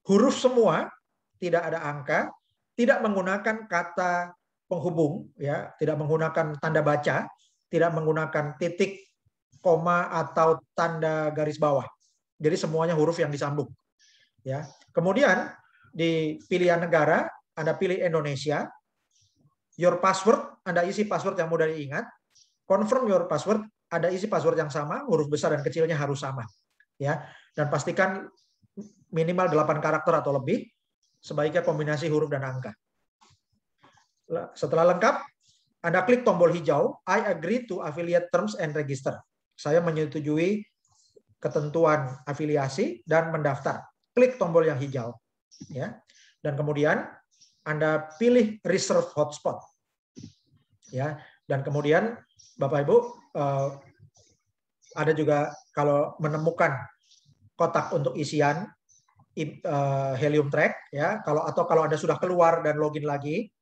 Speaker 1: huruf semua, tidak ada angka, tidak menggunakan kata penghubung, ya, tidak menggunakan tanda baca, tidak menggunakan titik, koma atau tanda garis bawah. Jadi semuanya huruf yang disambung. Ya. Kemudian di pilihan negara Anda pilih Indonesia. Your password Anda isi password yang mudah diingat. Confirm your password, Anda isi password yang sama, huruf besar dan kecilnya harus sama. Ya, dan pastikan minimal 8 karakter atau lebih, sebaiknya kombinasi huruf dan angka. Setelah lengkap, Anda klik tombol hijau I agree to affiliate terms and register. Saya menyetujui ketentuan afiliasi dan mendaftar. Klik tombol yang hijau, ya. Dan kemudian Anda pilih reserve hotspot, ya. Dan kemudian Bapak Ibu, ada juga kalau menemukan kotak untuk isian Helium Track, ya, kalau Anda sudah keluar dan login lagi,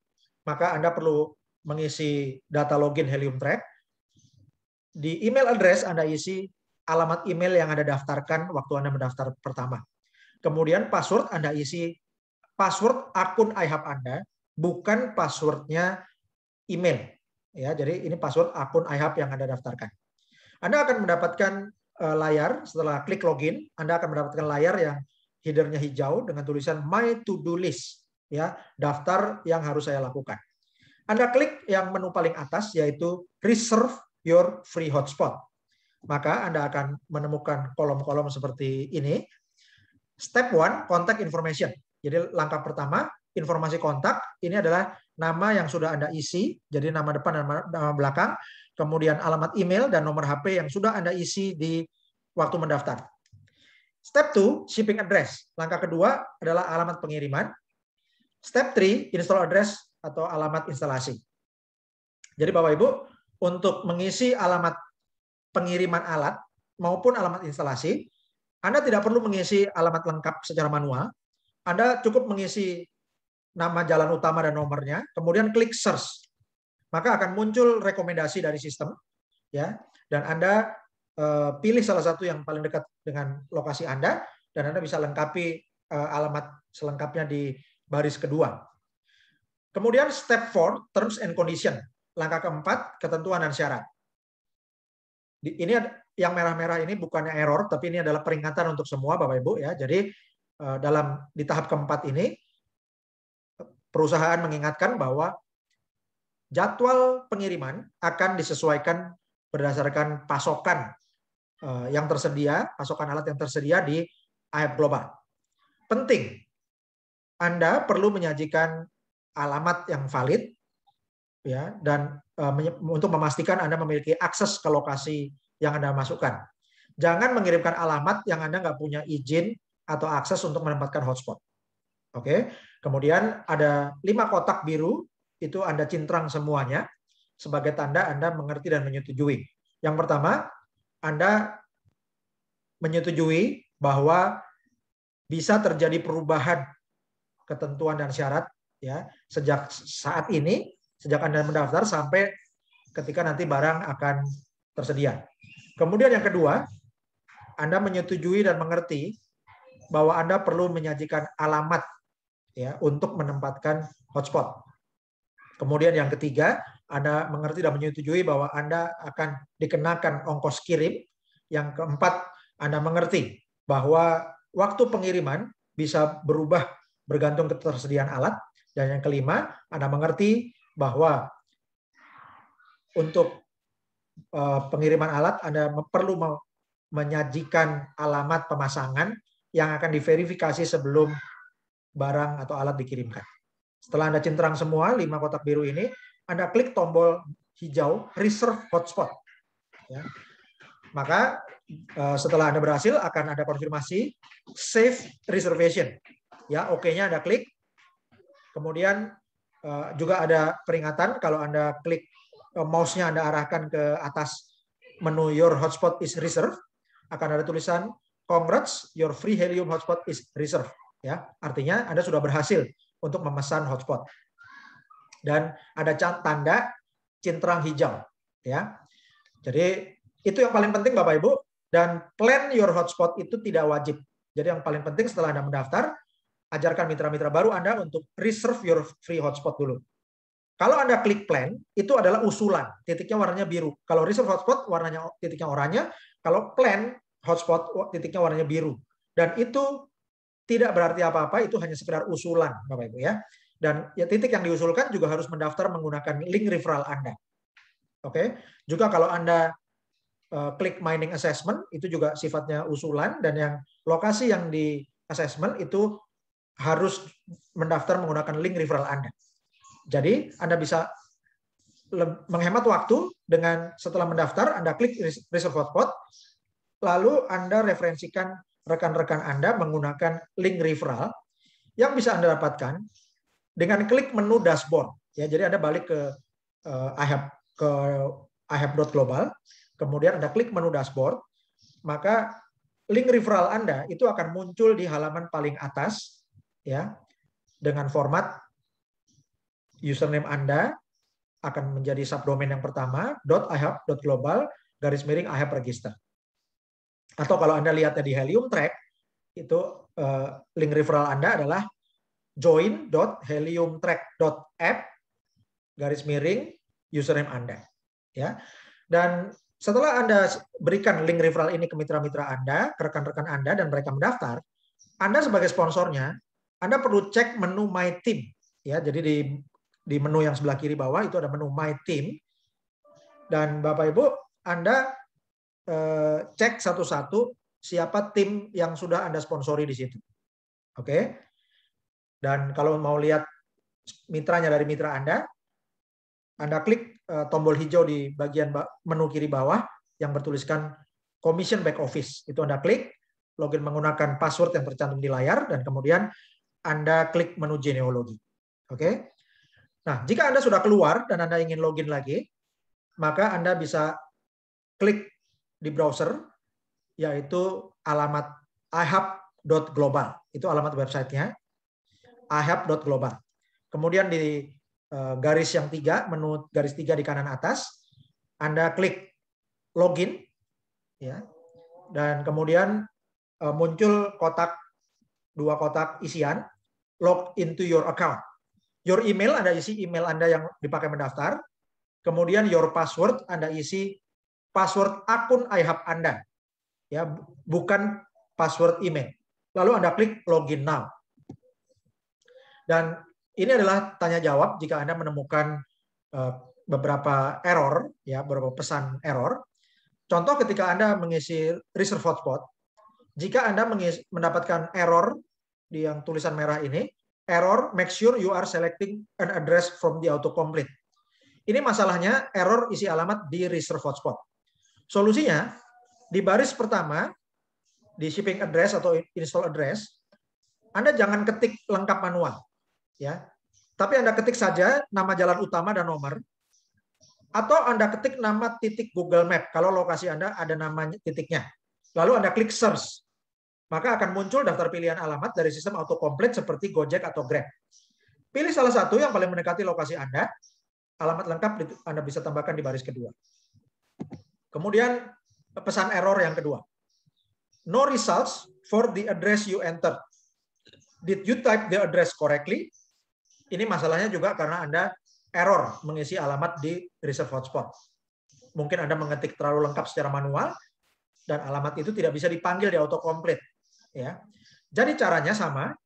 Speaker 1: maka Anda perlu mengisi data login Helium Track. Di email address Anda isi alamat email yang Anda daftarkan waktu Anda mendaftar pertama. Kemudian password Anda isi password akun iHub Anda, bukan passwordnya email. Ya, jadi ini password akun iHub yang Anda daftarkan. Anda akan mendapatkan layar setelah klik login. Anda akan mendapatkan layar yang headernya hijau dengan tulisan My To Do List, ya, daftar yang harus saya lakukan. Anda klik yang menu paling atas yaitu Reserve Your Free Hotspot. Maka Anda akan menemukan kolom-kolom seperti ini. Step 1, Contact Information. Jadi langkah pertama, informasi kontak, ini adalah nama yang sudah Anda isi, jadi nama depan dan nama belakang, kemudian alamat email dan nomor HP yang sudah Anda isi di waktu mendaftar. Step 2, shipping address. Langkah kedua adalah alamat pengiriman. Step 3, install address atau alamat instalasi. Jadi Bapak Ibu, untuk mengisi alamat pengiriman alat maupun alamat instalasi, Anda tidak perlu mengisi alamat lengkap secara manual. Anda cukup mengisi nama jalan utama dan nomornya, kemudian klik search. Maka akan muncul rekomendasi dari sistem, ya, dan Anda pilih salah satu yang paling dekat dengan lokasi Anda, dan Anda bisa lengkapi alamat selengkapnya di baris kedua. Kemudian step 4, terms and condition. Langkah keempat, ketentuan dan syarat. Ini yang merah-merah ini bukannya error, tapi ini adalah peringatan untuk semua Bapak Ibu, ya. Jadi di tahap keempat ini perusahaan mengingatkan bahwa jadwal pengiriman akan disesuaikan berdasarkan pasokan yang tersedia, pasokan alat yang tersedia di iHub Global. Penting, Anda perlu menyajikan alamat yang valid, ya, dan untuk memastikan Anda memiliki akses ke lokasi yang Anda masukkan. Jangan mengirimkan alamat yang Anda nggak punya izin atau akses untuk menempatkan hotspot. Oke. Kemudian ada 5 kotak biru, itu Anda cintrang semuanya sebagai tanda Anda mengerti dan menyetujui. Yang pertama, Anda menyetujui bahwa bisa terjadi perubahan ketentuan dan syarat, ya, sejak saat ini, sejak Anda mendaftar sampai ketika nanti barang akan tersedia. Kemudian yang kedua, Anda menyetujui dan mengerti bahwa Anda perlu menyajikan alamat, ya, untuk menempatkan hotspot. Kemudian yang ketiga, Anda mengerti dan menyetujui bahwa Anda akan dikenakan ongkos kirim. Yang keempat, Anda mengerti bahwa waktu pengiriman bisa berubah bergantung ketersediaan alat. Dan yang kelima, Anda mengerti bahwa untuk pengiriman alat Anda perlu menyajikan alamat pemasangan yang akan diverifikasi sebelum barang atau alat dikirimkan. Setelah Anda cintrang semua 5 kotak biru ini, Anda klik tombol hijau Reserve Hotspot. Ya. Maka setelah Anda berhasil akan ada konfirmasi save reservation. Ya, oke-nya Anda klik. Kemudian juga ada peringatan kalau Anda klik mouse-nya Anda arahkan ke atas menu your hotspot is reserved, akan ada tulisan congrats, your free Helium hotspot is reserved. Ya, artinya Anda sudah berhasil untuk memesan hotspot. Dan ada tanda cintrang hijau. Ya, jadi itu yang paling penting Bapak Ibu. Dan plan your hotspot itu tidak wajib. Jadi yang paling penting setelah Anda mendaftar, ajarkan mitra-mitra baru Anda untuk reserve your free hotspot dulu. Kalau Anda klik plan, itu adalah usulan. Titiknya warnanya biru. Kalau reserve hotspot, warnanya titiknya oranye. Kalau plan hotspot, titiknya warnanya biru. Dan itu tidak berarti apa-apa, itu hanya sekedar usulan, Bapak Ibu ya. Dan ya, titik yang diusulkan juga harus mendaftar menggunakan link referral Anda. Oke. Juga kalau Anda klik mining assessment, itu juga sifatnya usulan, dan yang lokasi yang di assessment itu harus mendaftar menggunakan link referral Anda. Jadi Anda bisa menghemat waktu dengan setelah mendaftar, Anda klik reserve hotspot, lalu Anda referensikan rekan-rekan Anda menggunakan link referral yang bisa Anda dapatkan dengan klik menu dashboard. Ya, jadi Anda balik ke ihap.global, kemudian Anda klik menu dashboard, maka link referral Anda itu akan muncul di halaman paling atas, ya, dengan format username Anda akan menjadi subdomain yang pertama .ihap.global_ihap_register. Atau kalau Anda lihatnya di Helium Track, itu link referral Anda adalah join.heliumtrack.app_username Anda. Ya. Dan setelah Anda berikan link referral ini ke mitra-mitra Anda, ke rekan-rekan Anda, dan mereka mendaftar, Anda sebagai sponsornya, Anda perlu cek menu My Team. Ya, jadi di menu yang sebelah kiri bawah itu ada menu My Team. Dan Bapak Ibu, Anda cek satu-satu siapa tim yang sudah Anda sponsori di situ. Oke. Dan kalau mau lihat mitranya dari mitra Anda klik tombol hijau di bagian menu kiri bawah yang bertuliskan Commission Back Office. Itu Anda klik, login menggunakan password yang tercantum di layar, dan kemudian Anda klik menu genealogi. Oke. Nah, jika Anda sudah keluar dan Anda ingin login lagi, maka Anda bisa klik di browser, yaitu alamat ihap.global. Itu alamat websitenya, ihap.global. Kemudian di garis yang 3, menu garis 3 di kanan atas, Anda klik login, ya, dan kemudian muncul dua kotak isian, log into your account. Your email, Anda isi email Anda yang dipakai mendaftar, kemudian your password, Anda isi password akun iHub Anda, ya, bukan password email. Lalu Anda klik login now. Dan ini adalah tanya jawab jika Anda menemukan beberapa error, ya, beberapa pesan error. Contoh ketika Anda mengisi reserve hotspot, jika Anda mendapatkan error di yang tulisan merah ini, error make sure you are selecting an address from the autocomplete. Ini masalahnya error isi alamat di reserve hotspot. Solusinya di baris pertama di shipping address atau install address, Anda jangan ketik lengkap manual. Ya, tapi Anda ketik saja nama jalan utama dan nomor, atau Anda ketik nama titik Google Map kalau lokasi Anda ada namanya titiknya. Lalu Anda klik search, maka akan muncul daftar pilihan alamat dari sistem autocomplete seperti Gojek atau Grab. Pilih salah satu yang paling mendekati lokasi Anda. Alamat lengkap Anda bisa tambahkan di baris kedua. Kemudian pesan error yang kedua. No results for the address you entered. Did you type the address correctly? Ini masalahnya juga karena Anda error mengisi alamat di reserve hotspot. Mungkin Anda mengetik terlalu lengkap secara manual dan alamat itu tidak bisa dipanggil di autocomplete. Ya. Jadi caranya sama.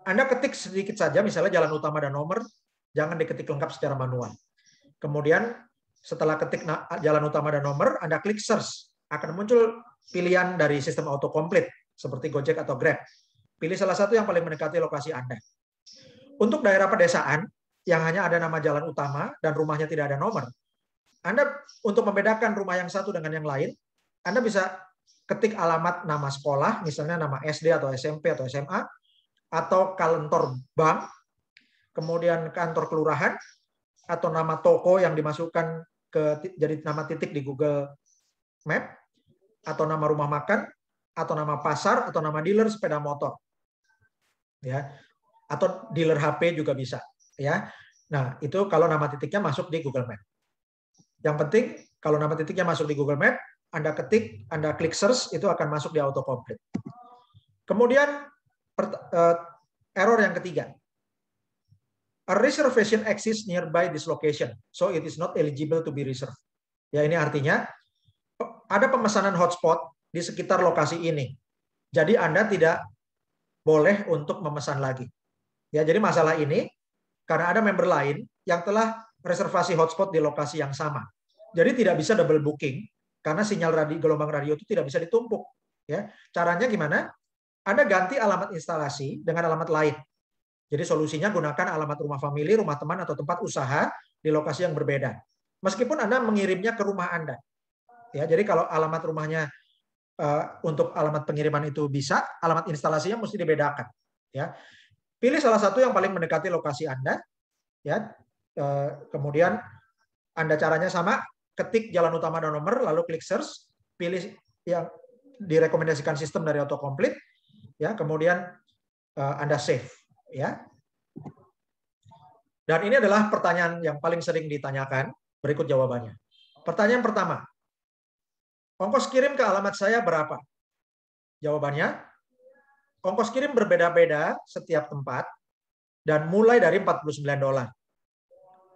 Speaker 1: Anda ketik sedikit saja, misalnya jalan utama dan nomor, jangan diketik lengkap secara manual. Kemudian setelah ketik jalan utama dan nomor, Anda klik search. Akan muncul pilihan dari sistem autocomplete seperti Gojek atau Grab. Pilih salah satu yang paling mendekati lokasi Anda. Untuk daerah pedesaan yang hanya ada nama jalan utama dan rumahnya tidak ada nomor, Anda untuk membedakan rumah yang satu dengan yang lain, Anda bisa ketik alamat nama sekolah, misalnya nama SD atau SMP atau SMA, atau kantor bank, kemudian kantor kelurahan, atau nama toko yang dimasukkan jadi nama titik di Google Map, atau nama rumah makan, atau nama pasar, atau nama dealer sepeda motor, ya, atau dealer HP juga bisa, ya. Nah, itu kalau nama titiknya masuk di Google Map. Yang penting kalau nama titiknya masuk di Google Map, Anda ketik, Anda klik search, itu akan masuk di autocomplete. Kemudian error yang ketiga. A reservation exists nearby this location, so it is not eligible to be reserved. Ya, ini artinya ada pemesanan hotspot di sekitar lokasi ini. Jadi Anda tidak boleh untuk memesan lagi. Ya, jadi masalah ini karena ada member lain yang telah reservasi hotspot di lokasi yang sama. Jadi tidak bisa double booking karena sinyal gelombang radio itu tidak bisa ditumpuk. Ya, caranya gimana? Anda ganti alamat instalasi dengan alamat lain. Jadi solusinya gunakan alamat rumah famili, rumah teman, atau tempat usaha di lokasi yang berbeda. Meskipun Anda mengirimnya ke rumah Anda. Ya, jadi kalau alamat rumahnya untuk alamat pengiriman itu bisa, alamat instalasinya mesti dibedakan. Ya, pilih salah satu yang paling mendekati lokasi Anda. Ya, kemudian Anda caranya sama, ketik jalan utama dan nomor, lalu klik search, pilih yang direkomendasikan sistem dari autocomplete, ya, kemudian Anda save, ya. Dan ini adalah pertanyaan yang paling sering ditanyakan. Berikut jawabannya. Pertanyaan pertama, ongkos kirim ke alamat saya berapa? Jawabannya, ongkos kirim berbeda-beda setiap tempat dan mulai dari $49.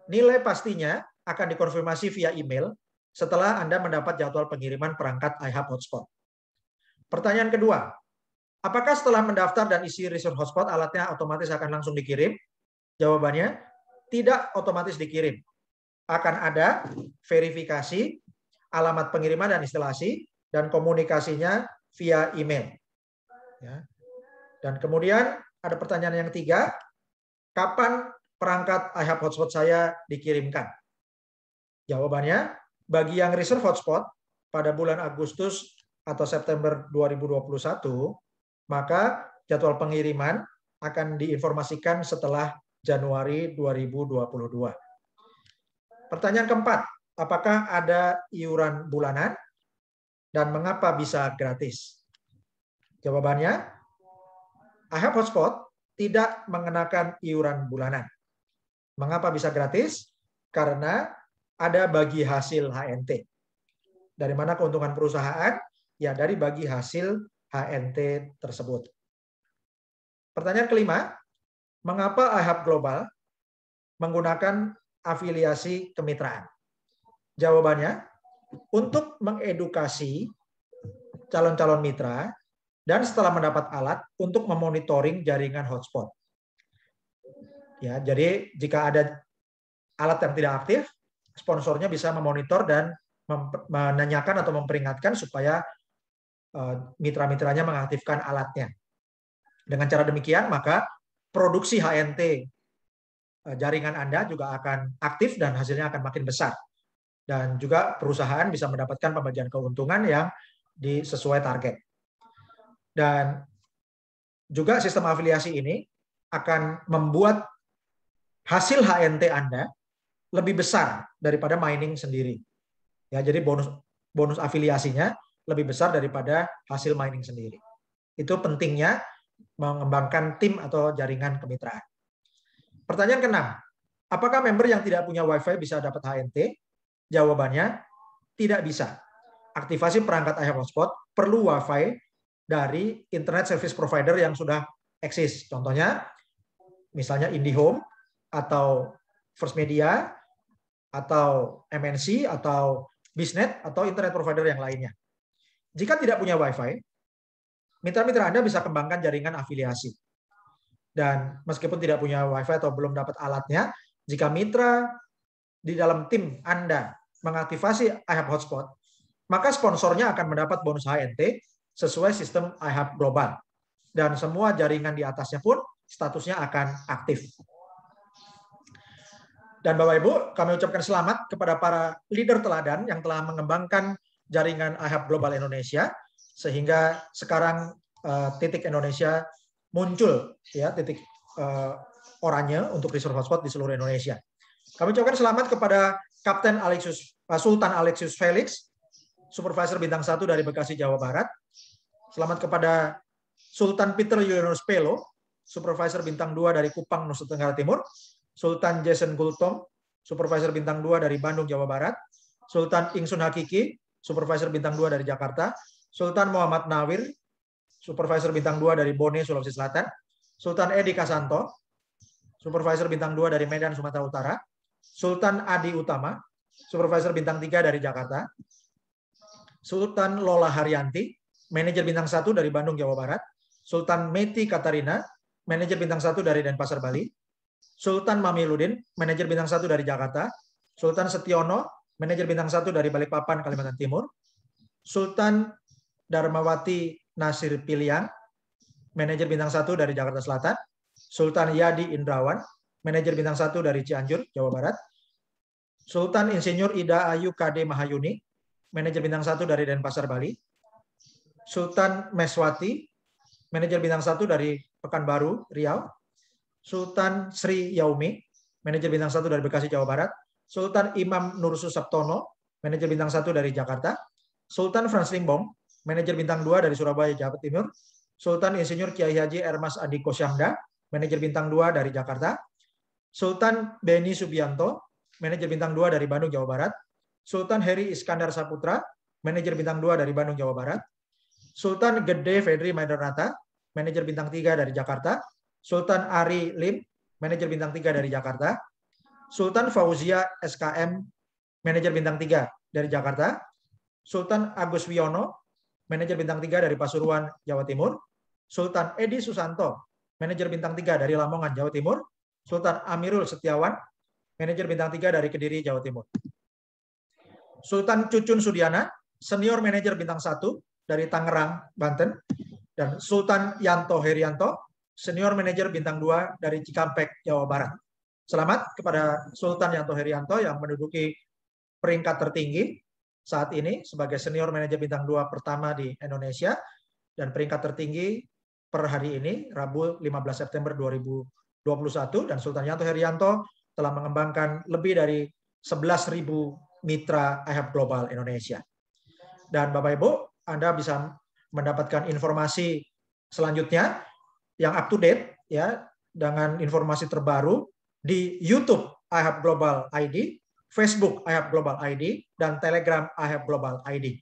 Speaker 1: Nilai pastinya akan dikonfirmasi via email setelah Anda mendapat jadwal pengiriman perangkat iHub Hotspot. Pertanyaan kedua, apakah setelah mendaftar dan isi reserve hotspot alatnya otomatis akan langsung dikirim? Jawabannya, tidak otomatis dikirim. Akan ada verifikasi alamat pengiriman dan instalasi dan komunikasinya via email. Ya. Dan kemudian ada pertanyaan yang ketiga, kapan perangkat iHub Hotspot saya dikirimkan? Jawabannya, bagi yang reserve hotspot pada bulan Agustus atau September 2021, maka jadwal pengiriman akan diinformasikan setelah Januari 2022. Pertanyaan keempat, apakah ada iuran bulanan dan mengapa bisa gratis? Jawabannya, iHub Hotspot tidak mengenakan iuran bulanan. Mengapa bisa gratis? Karena ada bagi hasil HNT. Dari mana keuntungan perusahaan? Ya, dari bagi hasil HNT tersebut. Pertanyaan kelima, mengapa iHub Global menggunakan afiliasi kemitraan? Jawabannya, untuk mengedukasi calon-calon mitra dan setelah mendapat alat untuk memonitoring jaringan hotspot. Ya, jadi jika ada alat yang tidak aktif, sponsornya bisa memonitor dan menanyakan atau memperingatkan supaya mitra-mitranya mengaktifkan alatnya. Dengan cara demikian, maka produksi HNT jaringan Anda juga akan aktif dan hasilnya akan makin besar. Dan juga perusahaan bisa mendapatkan pembagian keuntungan yang sesuai target. Dan juga sistem afiliasi ini akan membuat hasil HNT Anda lebih besar daripada mining sendiri. Ya, jadi bonus afiliasinya lebih besar daripada hasil mining sendiri. Itu pentingnya mengembangkan tim atau jaringan kemitraan. Pertanyaan ke-6, apakah member yang tidak punya WiFi bisa dapat HNT? Jawabannya, tidak bisa. Aktivasi perangkat iHub Hotspot perlu WiFi dari Internet Service Provider yang sudah eksis. Contohnya, misalnya IndiHome, atau First Media, atau MNC, atau Biznet, atau Internet Provider yang lainnya. Jika tidak punya WiFi, mitra-mitra Anda bisa kembangkan jaringan afiliasi. Dan meskipun tidak punya WiFi atau belum dapat alatnya, jika mitra di dalam tim Anda mengaktifasi iHub Hotspot, maka sponsornya akan mendapat bonus HNT sesuai sistem iHub Global. Dan semua jaringan di atasnya pun statusnya akan aktif. Dan Bapak Ibu, kami ucapkan selamat kepada para leader teladan yang telah mengembangkan jaringan iHub Global Indonesia, sehingga sekarang titik Indonesia muncul, ya, titik oranye untuk reserve hotspot di seluruh Indonesia. Kami ucapkan selamat kepada Kapten Sultan Alexius Felix, Supervisor bintang 1 dari Bekasi, Jawa Barat. Selamat kepada Sultan Peter Yunus Pelo, Supervisor bintang 2 dari Kupang, Nusa Tenggara Timur. Sultan Jason Gultom, Supervisor bintang 2 dari Bandung, Jawa Barat. Sultan Ingsun Hakiki, Supervisor bintang 2 dari Jakarta. Sultan Muhammad Nawir, Supervisor bintang 2 dari Bone, Sulawesi Selatan. Sultan Edi Kasanto, Supervisor bintang 2 dari Medan, Sumatera Utara. Sultan Adi Utama, Supervisor bintang 3 dari Jakarta. Sultan Lola Haryanti, Manajer bintang 1 dari Bandung, Jawa Barat. Sultan Meti Katarina, Manajer bintang 1 dari Denpasar, Bali. Sultan Mamiludin, Manajer bintang 1 dari Jakarta. Sultan Setiono, Manajer bintang 1 dari Balikpapan, Kalimantan Timur. Sultan Darmawati Nasir Piliang, Manajer bintang 1 dari Jakarta Selatan. Sultan Yadi Indrawan, Manajer bintang 1 dari Cianjur, Jawa Barat. Sultan Insinyur Ida Ayu KD Mahayuni, Manajer bintang 1 dari Denpasar, Bali. Sultan Meswati, Manajer bintang 1 dari Pekanbaru, Riau. Sultan Sri Yaumi, Manajer bintang 1 dari Bekasi, Jawa Barat. Sultan Imam Nursu Sabtono, Manajer bintang 1 dari Jakarta. Sultan Frans Limbong, Manajer bintang 2 dari Surabaya, Jawa Timur. Sultan Insinyur Kiai Haji Ermas Adi Kosyamda, Manajer bintang 2 dari Jakarta. Sultan Beni Subianto, Manajer bintang 2 dari Bandung, Jawa Barat. Sultan Heri Iskandar Saputra, Manajer bintang 2 dari Bandung, Jawa Barat. Sultan Gede Fedri Maindranata, Manajer bintang 3 dari Jakarta. Sultan Ari Lim, Manajer bintang 3 dari Jakarta. Sultan Fauzia SKM, Manajer bintang 3 dari Jakarta. Sultan Agus Wiono, Manajer bintang 3 dari Pasuruan, Jawa Timur. Sultan Edi Susanto, Manajer bintang 3 dari Lamongan, Jawa Timur. Sultan Amirul Setiawan, Manajer bintang 3 dari Kediri, Jawa Timur. Sultan Cucun Sudiana, Senior Manajer bintang 1 dari Tangerang, Banten. Dan Sultan Yanto Herianto, Senior Manajer bintang 2 dari Cikampek, Jawa Barat. Selamat kepada Sultan Yanto Herianto yang menduduki peringkat tertinggi saat ini sebagai Senior Manajer bintang 2 pertama di Indonesia, dan peringkat tertinggi per hari ini, Rabu 15 September 2021, dan Sultan Yanto Herianto telah mengembangkan lebih dari 11.000 mitra iHub Global Indonesia. Dan Bapak Ibu, Anda bisa mendapatkan informasi selanjutnya yang up to date, ya, dengan informasi terbaru di YouTube iHub Global ID, Facebook iHub Global ID, dan Telegram iHub Global ID.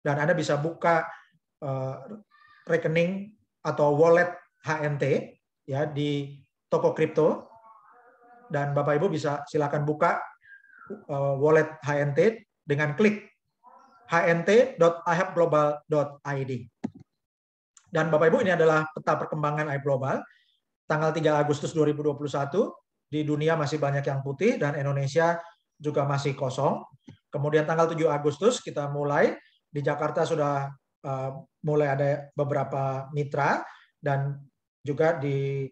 Speaker 1: Dan Anda bisa buka rekening atau wallet HNT, ya, di toko kripto, dan Bapak Ibu bisa silakan buka wallet HNT dengan klik hnt.ihubglobal.id. Dan Bapak Ibu, ini adalah peta perkembangan iHub Global. Tanggal 3 Agustus 2021, di dunia masih banyak yang putih dan Indonesia juga masih kosong. Kemudian tanggal 7 Agustus kita mulai, di Jakarta sudah mulai ada beberapa mitra, dan juga di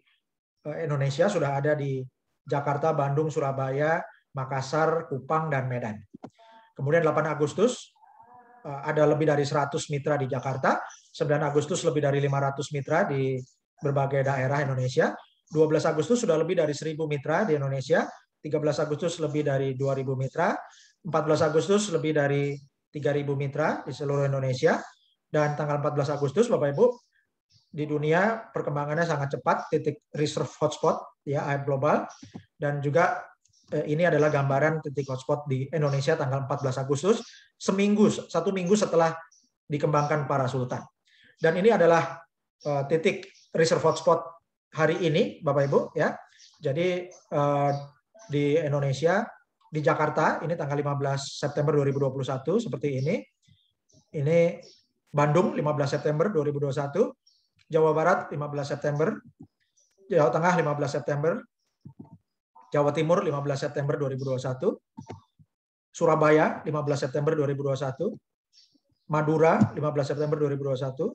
Speaker 1: Indonesia sudah ada di Jakarta, Bandung, Surabaya, Makassar, Kupang, dan Medan. Kemudian 8 Agustus ada lebih dari 100 mitra di Jakarta, 9 Agustus lebih dari 500 mitra di berbagai daerah Indonesia, 12 Agustus sudah lebih dari 1.000 mitra di Indonesia, 13 Agustus lebih dari 2.000 mitra, 14 Agustus lebih dari 3.000 mitra di seluruh Indonesia, dan tanggal 14 Agustus, Bapak Ibu, di dunia perkembangannya sangat cepat, titik reserve hotspot, ya, iHub Global, dan juga ini adalah gambaran titik hotspot di Indonesia tanggal 14 Agustus, satu minggu setelah dikembangkan para sultan. Dan ini adalah titik reserve hotspot hari ini, Bapak Ibu, ya. Jadi di Indonesia, di Jakarta ini tanggal 15 September 2021 seperti ini. Ini Bandung 15 September 2021, Jawa Barat 15 September, Jawa Tengah 15 September, Jawa Timur 15 September 2021, Surabaya 15 September 2021, Madura 15 September 2021,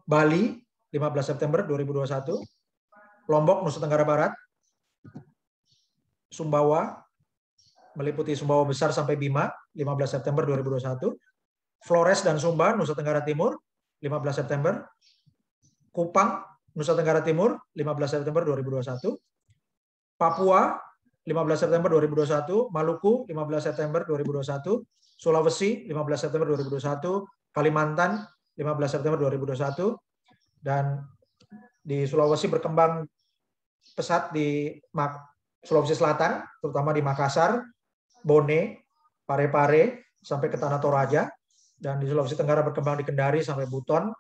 Speaker 1: Bali 15 September 2021, Lombok, Nusa Tenggara Barat, Sumbawa, meliputi Sumbawa Besar sampai Bima 15 September 2021, Flores dan Sumba, Nusa Tenggara Timur, 15 September. Kupang, Nusa Tenggara Timur, 15 September 2021. Papua, 15 September 2021. Maluku, 15 September 2021. Sulawesi, 15 September 2021. Kalimantan, 15 September 2021. Dan di Sulawesi berkembang pesat di Sulawesi Selatan, terutama di Makassar, Bone, Parepare, sampai ke Tanah Toraja. Dan di Sulawesi Tenggara berkembang di Kendari sampai Buton.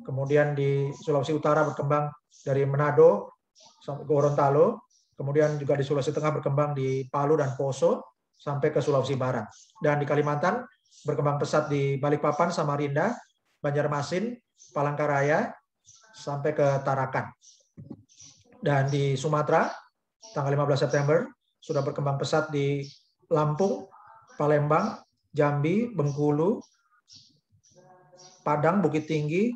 Speaker 1: Kemudian di Sulawesi Utara berkembang dari Manado sampai Gorontalo. Kemudian juga di Sulawesi Tengah berkembang di Palu dan Poso sampai ke Sulawesi Barat. Dan di Kalimantan berkembang pesat di Balikpapan, Samarinda, Banjarmasin, Palangkaraya, sampai ke Tarakan. Dan di Sumatera, tanggal 15 September, sudah berkembang pesat di Lampung, Palembang, Jambi, Bengkulu, Padang, Bukit Tinggi,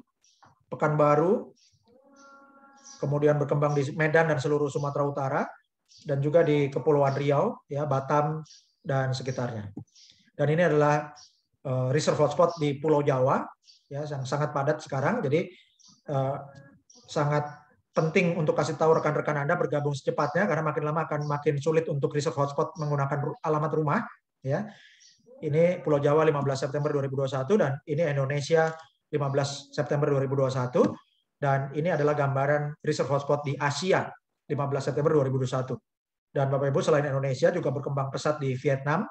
Speaker 1: Pekanbaru, kemudian berkembang di Medan dan seluruh Sumatera Utara, dan juga di Kepulauan Riau, ya, Batam, dan sekitarnya. Dan ini adalah reserve hotspot di Pulau Jawa, ya, yang sangat padat sekarang. Jadi sangat penting untuk kasih tahu rekan-rekan Anda bergabung secepatnya, karena makin lama akan makin sulit untuk reserve hotspot menggunakan alamat rumah. Ya. Ini Pulau Jawa 15 September 2021 dan ini Indonesia 15 September 2021. Dan ini adalah gambaran reserve hotspot di Asia 15 September 2021. Dan Bapak Ibu, selain Indonesia juga berkembang pesat di Vietnam,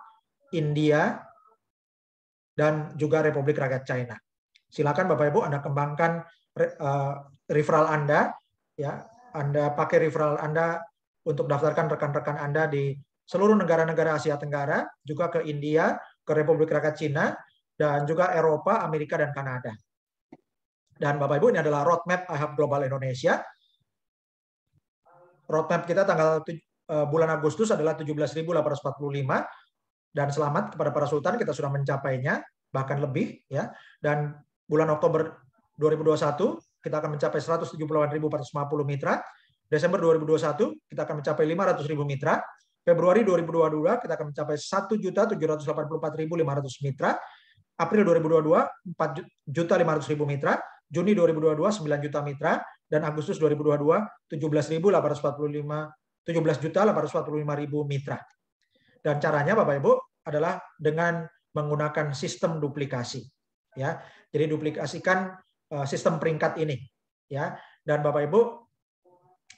Speaker 1: India, dan juga Republik Rakyat China. Silakan Bapak Ibu Anda kembangkan referral Anda, ya. Anda pakai referral Anda untuk daftarkan rekan-rekan Anda di seluruh negara-negara Asia Tenggara, juga ke India, ke Republik Rakyat Cina, dan juga Eropa, Amerika, dan Kanada. Dan Bapak Ibu, ini adalah roadmap IHUB Global Indonesia. Roadmap kita tanggal bulan Agustus adalah 17.845, dan selamat kepada para sultan, kita sudah mencapainya, bahkan lebih, ya. Dan bulan Oktober 2021 kita akan mencapai 178.450 mitra. Desember 2021 kita akan mencapai 500.000 mitra. Februari 2022 kita akan mencapai 1.784.500 mitra. April 2022 4.500.000 mitra. Juni 2022 9 juta mitra, dan Agustus 2022 17.845.000 mitra. Dan caranya Bapak Ibu adalah dengan menggunakan sistem duplikasi, ya. Jadi duplikasikan sistem peringkat ini, ya. Dan Bapak Ibu,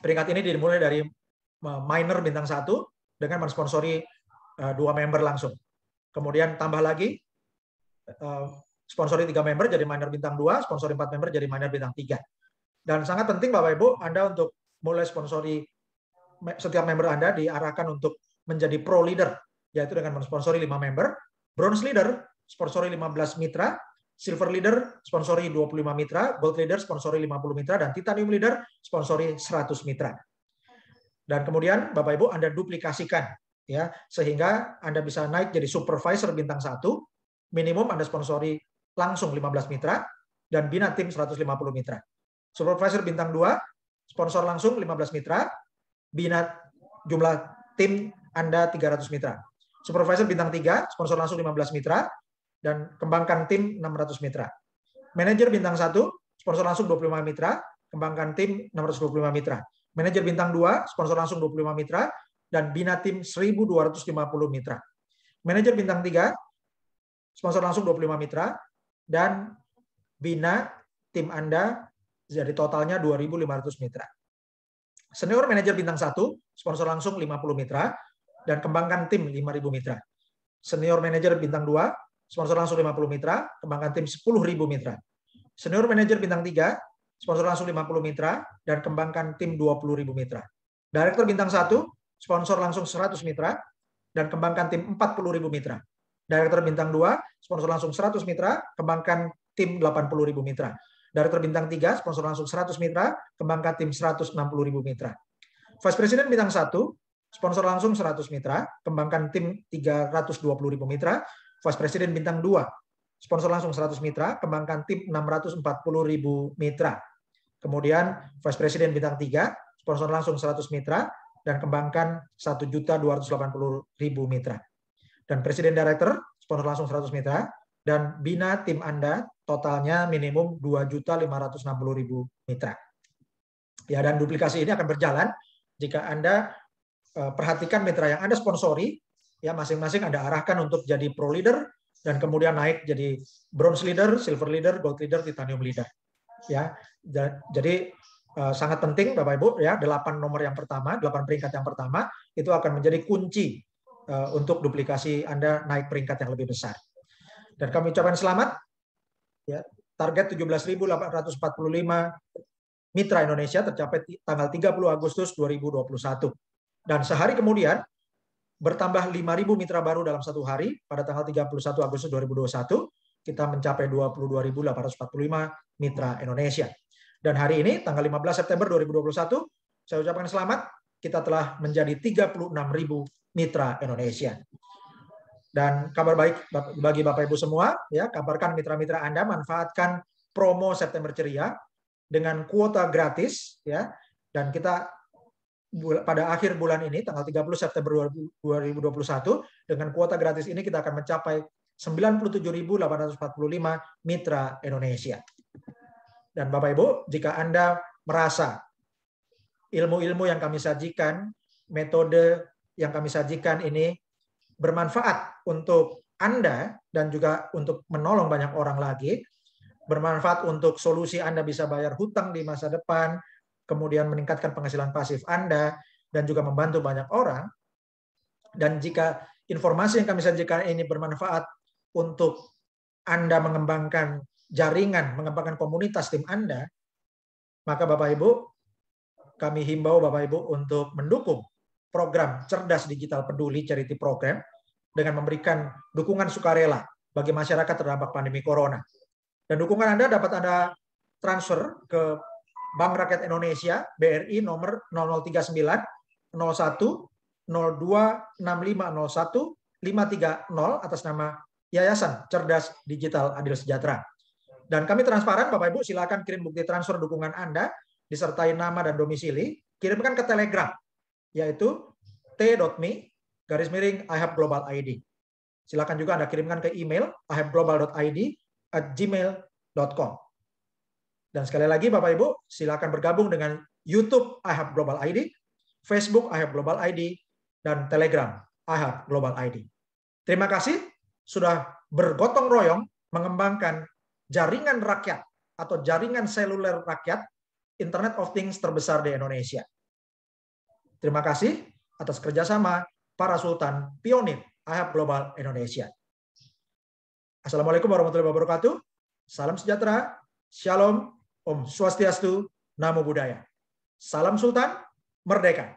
Speaker 1: peringkat ini dimulai dari minor bintang 1 dengan mensponsori 2 member langsung. Kemudian tambah lagi sponsori 3 member jadi minor bintang 2, sponsori 4 member jadi minor bintang 3. Dan sangat penting Bapak Ibu, Anda untuk mulai sponsori setiap member Anda diarahkan untuk menjadi pro leader, yaitu dengan mensponsori 5 member, bronze leader sponsori 15 mitra, silver leader sponsori 25 mitra, gold leader sponsori 50 mitra, dan titanium leader sponsori 100 mitra. Dan kemudian Bapak Ibu Anda duplikasikan, ya, sehingga Anda bisa naik jadi supervisor bintang 1, minimum Anda sponsori langsung 15 mitra, dan bina tim 150 mitra. Supervisor bintang 2, sponsor langsung 15 mitra, bina jumlah tim Anda 300 mitra. Supervisor bintang 3, sponsor langsung 15 mitra, dan kembangkan tim 600 mitra. Manajer bintang 1, sponsor langsung 25 mitra, kembangkan tim 625 mitra. Manajer bintang 2, sponsor langsung 25 mitra, dan bina tim 1.250 mitra. Manajer bintang 3, sponsor langsung 25 mitra, dan bina tim Anda jadi totalnya 2.500 mitra. Senior manajer bintang 1, sponsor langsung 50 mitra, dan kembangkan tim 5.000 mitra. Senior manajer bintang 2, sponsor langsung 50 mitra, kembangkan tim 10.000 mitra. Senior manajer bintang 3, sponsor langsung 50 mitra, dan kembangkan tim 20.000 mitra. Direktur bintang 1, sponsor langsung 100 mitra, dan kembangkan tim 40.000 mitra. Direktur bintang 2, sponsor langsung 100 mitra, kembangkan tim 80.000 mitra. Direktur bintang 3, sponsor langsung 100 mitra, kembangkan tim 160.000 mitra. Vice President bintang 1, sponsor langsung 100 mitra, kembangkan tim 320.000 mitra. Vice President bintang 2, sponsor langsung 100 mitra, kembangkan tim 640.000 mitra. Kemudian Vice President bintang 3, sponsor langsung 100 mitra, dan kembangkan 1.280.000 mitra. Dan Presiden Director, sponsor langsung 100 mitra, dan bina tim Anda totalnya minimum 2.560.000 mitra. Ya, dan duplikasi ini akan berjalan jika Anda perhatikan mitra yang Anda sponsori, ya masing-masing Anda arahkan untuk jadi pro leader dan kemudian naik jadi bronze leader, silver leader, gold leader, titanium leader. Ya, jadi sangat penting Bapak Ibu ya, 8 nomor yang pertama, 8 peringkat yang pertama itu akan menjadi kunci untuk duplikasi Anda naik peringkat yang lebih besar. Dan kami ucapkan selamat ya, target 17.845 mitra Indonesia tercapai tanggal 30 Agustus 2021. Dan sehari kemudian bertambah 5.000 mitra baru dalam satu hari pada tanggal 31 Agustus 2021, kita mencapai 22.845 mitra Indonesia. Dan hari ini tanggal 15 September 2021, saya ucapkan selamat, kita telah menjadi 36.000 mitra Indonesia. Dan kabar baik bagi Bapak Ibu semua, ya, kabarkan mitra-mitra Anda manfaatkan promo September Ceria dengan kuota gratis, ya. Dan kita pada akhir bulan ini tanggal 30 September 2021 dengan kuota gratis ini kita akan mencapai 97.845 mitra Indonesia. Dan Bapak Ibu, jika Anda merasa ilmu-ilmu yang kami sajikan, metode yang kami sajikan ini bermanfaat untuk Anda dan juga untuk menolong banyak orang lagi, bermanfaat untuk solusi Anda bisa bayar hutang di masa depan, kemudian meningkatkan penghasilan pasif Anda, dan juga membantu banyak orang. Dan jika informasi yang kami sajikan ini bermanfaat untuk Anda mengembangkan jaringan, mengembangkan komunitas tim Anda, maka Bapak Ibu, kami himbau Bapak Ibu untuk mendukung program Cerdas Digital Peduli Charity Program dengan memberikan dukungan sukarela bagi masyarakat terdampak pandemi Corona. Dan dukungan Anda dapat Anda transfer ke Bank Rakyat Indonesia, BRI nomor 0039 01 02 6501 530 atas nama Yayasan Cerdas Digital Adil Sejahtera. Dan kami transparan, Bapak Ibu, silakan kirim bukti transfer dukungan Anda disertai nama dan domisili, kirimkan ke Telegram, yaitu t.me/IHubGlobalID. Silakan juga Anda kirimkan ke email ihubglobal.id@gmail.com. Dan sekali lagi Bapak Ibu, silakan bergabung dengan YouTube iHub Global ID, Facebook iHub Global ID, dan Telegram iHub Global ID. Terima kasih sudah bergotong royong mengembangkan jaringan rakyat atau jaringan seluler rakyat Internet of Things terbesar di Indonesia. Terima kasih atas kerjasama para Sultan Pionir iHub Global Indonesia. Assalamualaikum warahmatullahi wabarakatuh. Salam sejahtera, Shalom, Om Swastiastu, Namo Buddhaya. Salam Sultan, merdeka.